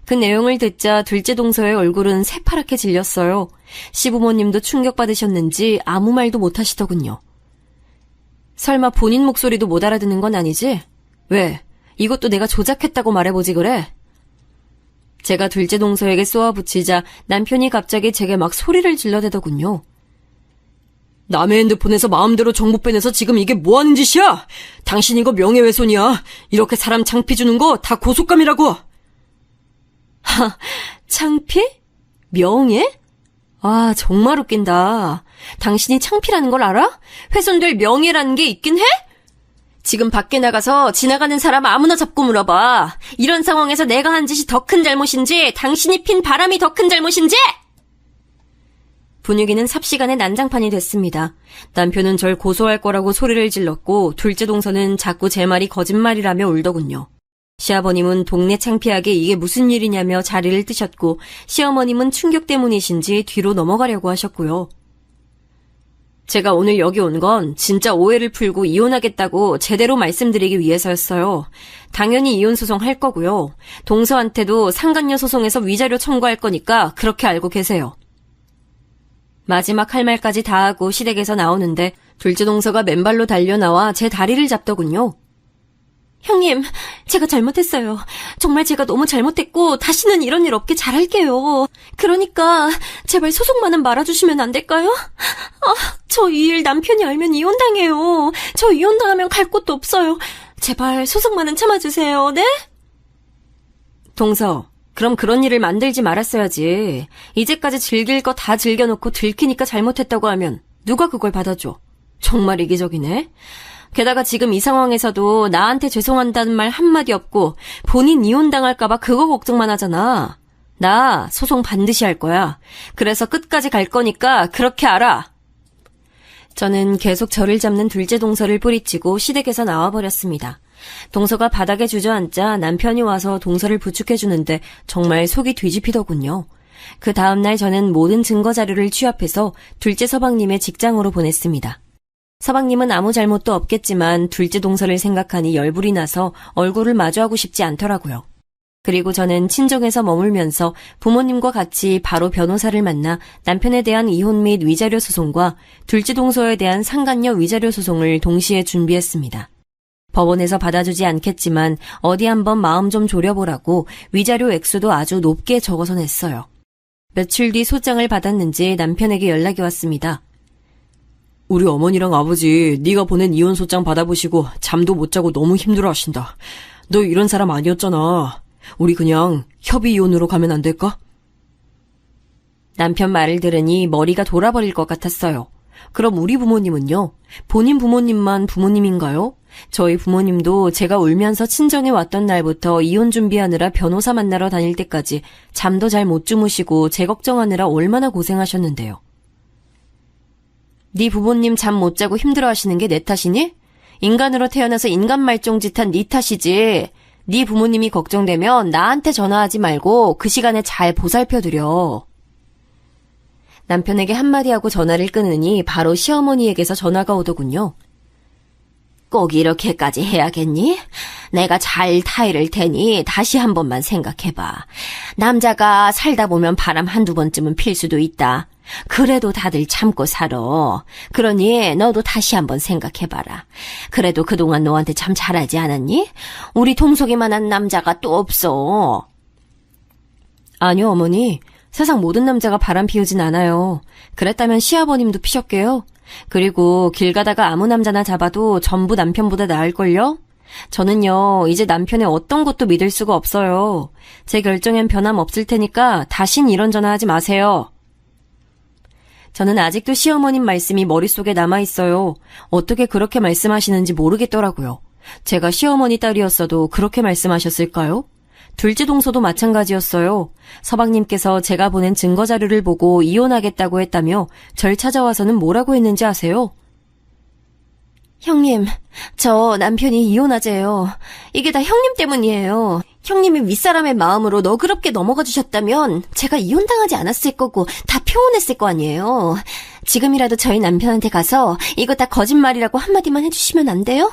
그 내용을 듣자 둘째 동서의 얼굴은 새파랗게 질렸어요. 시부모님도 충격받으셨는지 아무 말도 못하시더군요. 설마 본인 목소리도 못 알아듣는 건 아니지? 왜? 이것도 내가 조작했다고 말해보지 그래? 제가 둘째 동서에게 쏘아붙이자 남편이 갑자기 제게 막 소리를 질러대더군요. 남의 핸드폰에서 마음대로 정보 빼내서 지금 이게 뭐 하는 짓이야? 당신 이거 명예훼손이야. 이렇게 사람 창피 주는 거 다 고속감이라고. 하, 창피? 명예? 아, 정말 웃긴다. 당신이 창피라는 걸 알아? 훼손될 명예라는 게 있긴 해? 지금 밖에 나가서 지나가는 사람 아무나 잡고 물어봐. 이런 상황에서 내가 한 짓이 더 큰 잘못인지 당신이 핀 바람이 더 큰 잘못인지? 분위기는 삽시간에 난장판이 됐습니다. 남편은 절 고소할 거라고 소리를 질렀고 둘째 동서는 자꾸 제 말이 거짓말이라며 울더군요. 시아버님은 동네 창피하게 이게 무슨 일이냐며 자리를 뜨셨고 시어머님은 충격 때문이신지 뒤로 넘어가려고 하셨고요. 제가 오늘 여기 온 건 진짜 오해를 풀고 이혼하겠다고 제대로 말씀드리기 위해서였어요. 당연히 이혼 소송 할 거고요. 동서한테도 상간녀 소송에서 위자료 청구할 거니까 그렇게 알고 계세요. 마지막 할 말까지 다 하고 시댁에서 나오는데 둘째 동서가 맨발로 달려나와 제 다리를 잡더군요. 형님, 제가 잘못했어요. 정말 제가 너무 잘못했고 다시는 이런 일 없게 잘할게요. 그러니까 제발 소송만은 말아주시면 안 될까요? 저 이 일 남편이 알면 이혼당해요. 저 이혼당하면 갈 곳도 없어요. 제발 소송만은 참아주세요. 네? 동서, 그럼 그런 일을 만들지 말았어야지. 이제까지 즐길 거 다 즐겨놓고 들키니까 잘못했다고 하면 누가 그걸 받아줘? 정말 이기적이네. 게다가 지금 이 상황에서도 나한테 죄송한다는 말 한마디 없고 본인 이혼당할까봐 그거 걱정만 하잖아. 나 소송 반드시 할 거야. 그래서 끝까지 갈 거니까 그렇게 알아. 저는 계속 저를 잡는 둘째 동서를 뿌리치고 시댁에서 나와버렸습니다. 동서가 바닥에 주저앉자 남편이 와서 동서를 부축해주는데 정말 속이 뒤집히더군요. 그 다음날 저는 모든 증거 자료를 취합해서 둘째 서방님의 직장으로 보냈습니다. 서방님은 아무 잘못도 없겠지만 둘째 동서를 생각하니 열불이 나서 얼굴을 마주하고 싶지 않더라고요. 그리고 저는 친정에서 머물면서 부모님과 같이 바로 변호사를 만나 남편에 대한 이혼 및 위자료 소송과 둘째 동서에 대한 상간녀 위자료 소송을 동시에 준비했습니다. 법원에서 받아주지 않겠지만 어디 한번 마음 좀 졸여보라고 위자료 액수도 아주 높게 적어서 냈어요. 며칠 뒤 소장을 받았는지 남편에게 연락이 왔습니다. 우리 어머니랑 아버지 네가 보낸 이혼 소장 받아보시고 잠도 못 자고 너무 힘들어하신다. 너 이런 사람 아니었잖아. 우리 그냥 협의 이혼으로 가면 안 될까? 남편 말을 들으니 머리가 돌아버릴 것 같았어요. 그럼 우리 부모님은요? 본인 부모님만 부모님인가요? 저희 부모님도 제가 울면서 친정에 왔던 날부터 이혼 준비하느라 변호사 만나러 다닐 때까지 잠도 잘 못 주무시고 제 걱정하느라 얼마나 고생하셨는데요. 네 부모님 잠 못 자고 힘들어하시는 게 내 탓이니? 인간으로 태어나서 인간 말종짓한 네 탓이지. 네 부모님이 걱정되면 나한테 전화하지 말고 그 시간에 잘 보살펴드려. 남편에게 한마디 하고 전화를 끊으니 바로 시어머니에게서 전화가 오더군요. 꼭 이렇게까지 해야겠니? 내가 잘 타이를 테니 다시 한 번만 생각해봐. 남자가 살다 보면 바람 한두 번쯤은 필 수도 있다. 그래도 다들 참고 살아. 그러니 너도 다시 한번 생각해봐라. 그래도 그동안 너한테 참 잘하지 않았니? 우리 동석이만한 남자가 또 없어. 아니요, 어머니. 세상 모든 남자가 바람 피우진 않아요. 그랬다면 시아버님도 피셨게요. 그리고 길 가다가 아무 남자나 잡아도 전부 남편보다 나을걸요? 저는요, 이제 남편의 어떤 것도 믿을 수가 없어요. 제 결정엔 변함 없을 테니까 다신 이런 전화하지 마세요. 저는 아직도 시어머님 말씀이 머릿속에 남아있어요. 어떻게 그렇게 말씀하시는지 모르겠더라고요. 제가 시어머니 딸이었어도 그렇게 말씀하셨을까요? 둘째 동서도 마찬가지였어요. 서방님께서 제가 보낸 증거 자료를 보고 이혼하겠다고 했다며 절 찾아와서는 뭐라고 했는지 아세요? 형님, 저 남편이 이혼하재요. 이게 다 형님 때문이에요. 형님이 윗사람의 마음으로 너그럽게 넘어가 주셨다면 제가 이혼당하지 않았을 거고 다 평온했을 거 아니에요. 지금이라도 저희 남편한테 가서 이거 다 거짓말이라고 한마디만 해주시면 안 돼요?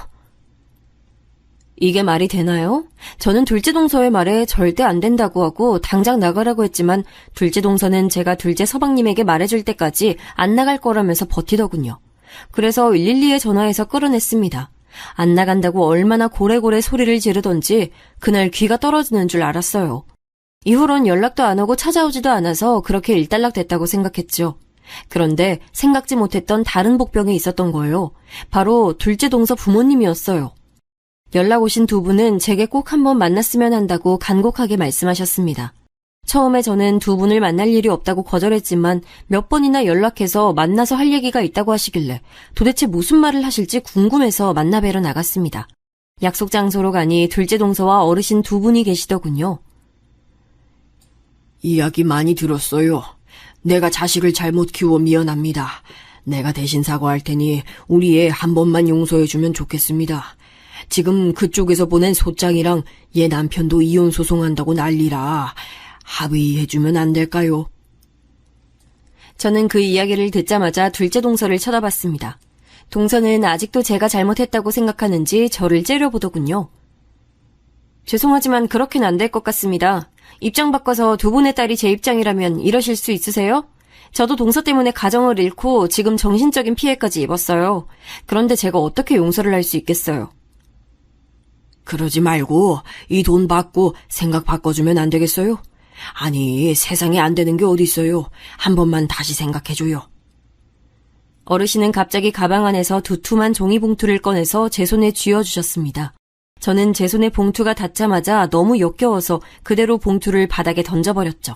이게 말이 되나요? 저는 둘째 동서의 말에 절대 안 된다고 하고 당장 나가라고 했지만 둘째 동서는 제가 둘째 서방님에게 말해줄 때까지 안 나갈 거라면서 버티더군요. 그래서 112에 전화해서 끌어냈습니다. 안 나간다고 얼마나 고래고래 소리를 지르던지 그날 귀가 떨어지는 줄 알았어요. 이후론 연락도 안 오고 찾아오지도 않아서 그렇게 일단락됐다고 생각했죠. 그런데 생각지 못했던 다른 복병이 있었던 거예요. 바로 둘째 동서 부모님이었어요. 연락 오신 두 분은 제게 꼭 한번 만났으면 한다고 간곡하게 말씀하셨습니다. 처음에 저는 두 분을 만날 일이 없다고 거절했지만 몇 번이나 연락해서 만나서 할 얘기가 있다고 하시길래 도대체 무슨 말을 하실지 궁금해서 만나 뵈러 나갔습니다. 약속 장소로 가니 둘째 동서와 어르신 두 분이 계시더군요. 이야기 많이 들었어요. 내가 자식을 잘못 키워 미안합니다. 내가 대신 사과할 테니 우리 애 한 번만 용서해주면 좋겠습니다. 지금 그쪽에서 보낸 소장이랑 얘 남편도 이혼 소송한다고 난리라. 합의해주면 안 될까요? 저는 그 이야기를 듣자마자 둘째 동서를 쳐다봤습니다. 동서는 아직도 제가 잘못했다고 생각하는지 저를 째려보더군요. 죄송하지만 그렇게는 안 될 것 같습니다. 입장 바꿔서 두 분의 딸이 제 입장이라면 이러실 수 있으세요? 저도 동서 때문에 가정을 잃고 지금 정신적인 피해까지 입었어요. 그런데 제가 어떻게 용서를 할 수 있겠어요? 그러지 말고 이 돈 받고 생각 바꿔주면 안 되겠어요? 아니, 세상에 안 되는 게 어디 있어요. 한 번만 다시 생각해줘요. 어르신은 갑자기 가방 안에서 두툼한 종이봉투를 꺼내서 제 손에 쥐어주셨습니다. 저는 제 손에 봉투가 닿자마자 너무 역겨워서 그대로 봉투를 바닥에 던져버렸죠.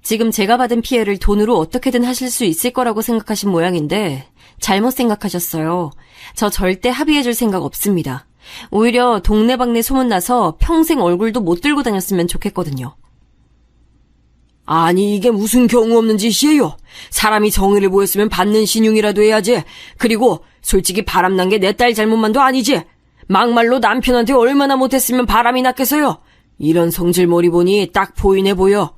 지금 제가 받은 피해를 돈으로 어떻게든 하실 수 있을 거라고 생각하신 모양인데 잘못 생각하셨어요. 저 절대 합의해줄 생각 없습니다. 오히려 동네방네 소문나서 평생 얼굴도 못 들고 다녔으면 좋겠거든요. 아니, 이게 무슨 경우 없는 짓이에요. 사람이 정의를 보였으면 받는 신용이라도 해야지. 그리고 솔직히 바람난 게 내 딸 잘못만도 아니지. 막말로 남편한테 얼마나 못했으면 바람이 났겠어요. 이런 성질머리 보니 딱 보이네 보여.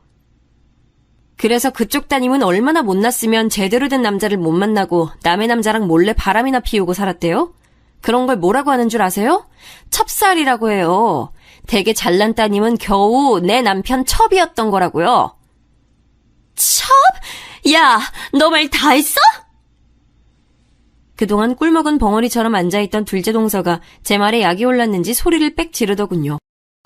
그래서 그쪽 따님은 얼마나 못났으면 제대로 된 남자를 못 만나고 남의 남자랑 몰래 바람이나 피우고 살았대요? 그런 걸 뭐라고 하는 줄 아세요? 첩살이라고 해요. 되게 잘난 따님은 겨우 내 남편 첩이었던 거라고요. 첩? 야, 너 말 다 했어? 그동안 꿀먹은 벙어리처럼 앉아있던 둘째 동서가 제 말에 약이 올랐는지 소리를 빽 지르더군요.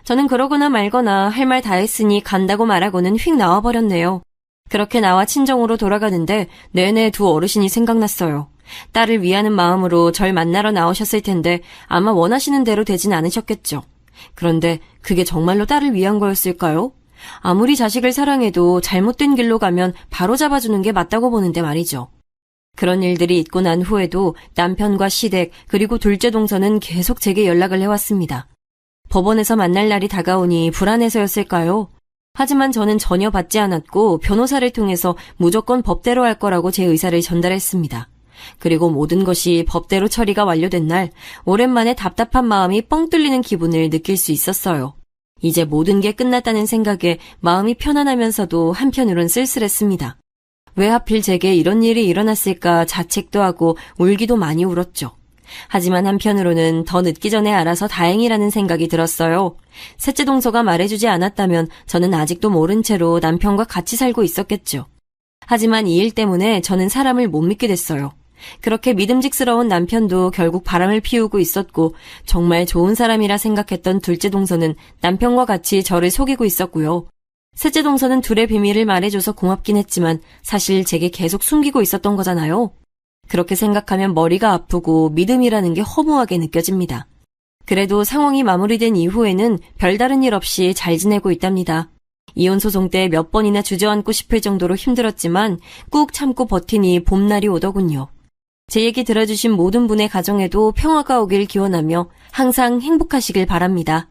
저는 그러거나 말거나 할 말 다 했으니 간다고 말하고는 휙 나와버렸네요. 그렇게 나와 친정으로 돌아가는데 내내 두 어르신이 생각났어요. 딸을 위하는 마음으로 절 만나러 나오셨을 텐데 아마 원하시는 대로 되진 않으셨겠죠. 그런데 그게 정말로 딸을 위한 거였을까요? 아무리 자식을 사랑해도 잘못된 길로 가면 바로 잡아주는 게 맞다고 보는데 말이죠. 그런 일들이 있고 난 후에도 남편과 시댁 그리고 둘째 동서는 계속 제게 연락을 해왔습니다. 법원에서 만날 날이 다가오니 불안해서였을까요? 하지만 저는 전혀 받지 않았고 변호사를 통해서 무조건 법대로 할 거라고 제 의사를 전달했습니다. 그리고 모든 것이 법대로 처리가 완료된 날 오랜만에 답답한 마음이 뻥 뚫리는 기분을 느낄 수 있었어요. 이제 모든 게 끝났다는 생각에 마음이 편안하면서도 한편으론 쓸쓸했습니다. 왜 하필 제게 이런 일이 일어났을까 자책도 하고 울기도 많이 울었죠. 하지만 한편으로는 더 늦기 전에 알아서 다행이라는 생각이 들었어요. 셋째 동서가 말해주지 않았다면 저는 아직도 모른 채로 남편과 같이 살고 있었겠죠. 하지만 이 일 때문에 저는 사람을 못 믿게 됐어요. 그렇게 믿음직스러운 남편도 결국 바람을 피우고 있었고 정말 좋은 사람이라 생각했던 둘째 동서는 남편과 같이 저를 속이고 있었고요. 셋째 동서는 둘의 비밀을 말해줘서 고맙긴 했지만 사실 제게 계속 숨기고 있었던 거잖아요. 그렇게 생각하면 머리가 아프고 믿음이라는 게 허무하게 느껴집니다. 그래도 상황이 마무리된 이후에는 별다른 일 없이 잘 지내고 있답니다. 이혼 소송 때 몇 번이나 주저앉고 싶을 정도로 힘들었지만 꾹 참고 버티니 봄날이 오더군요. 제 얘기 들어주신 모든 분의 가정에도 평화가 오길 기원하며 항상 행복하시길 바랍니다.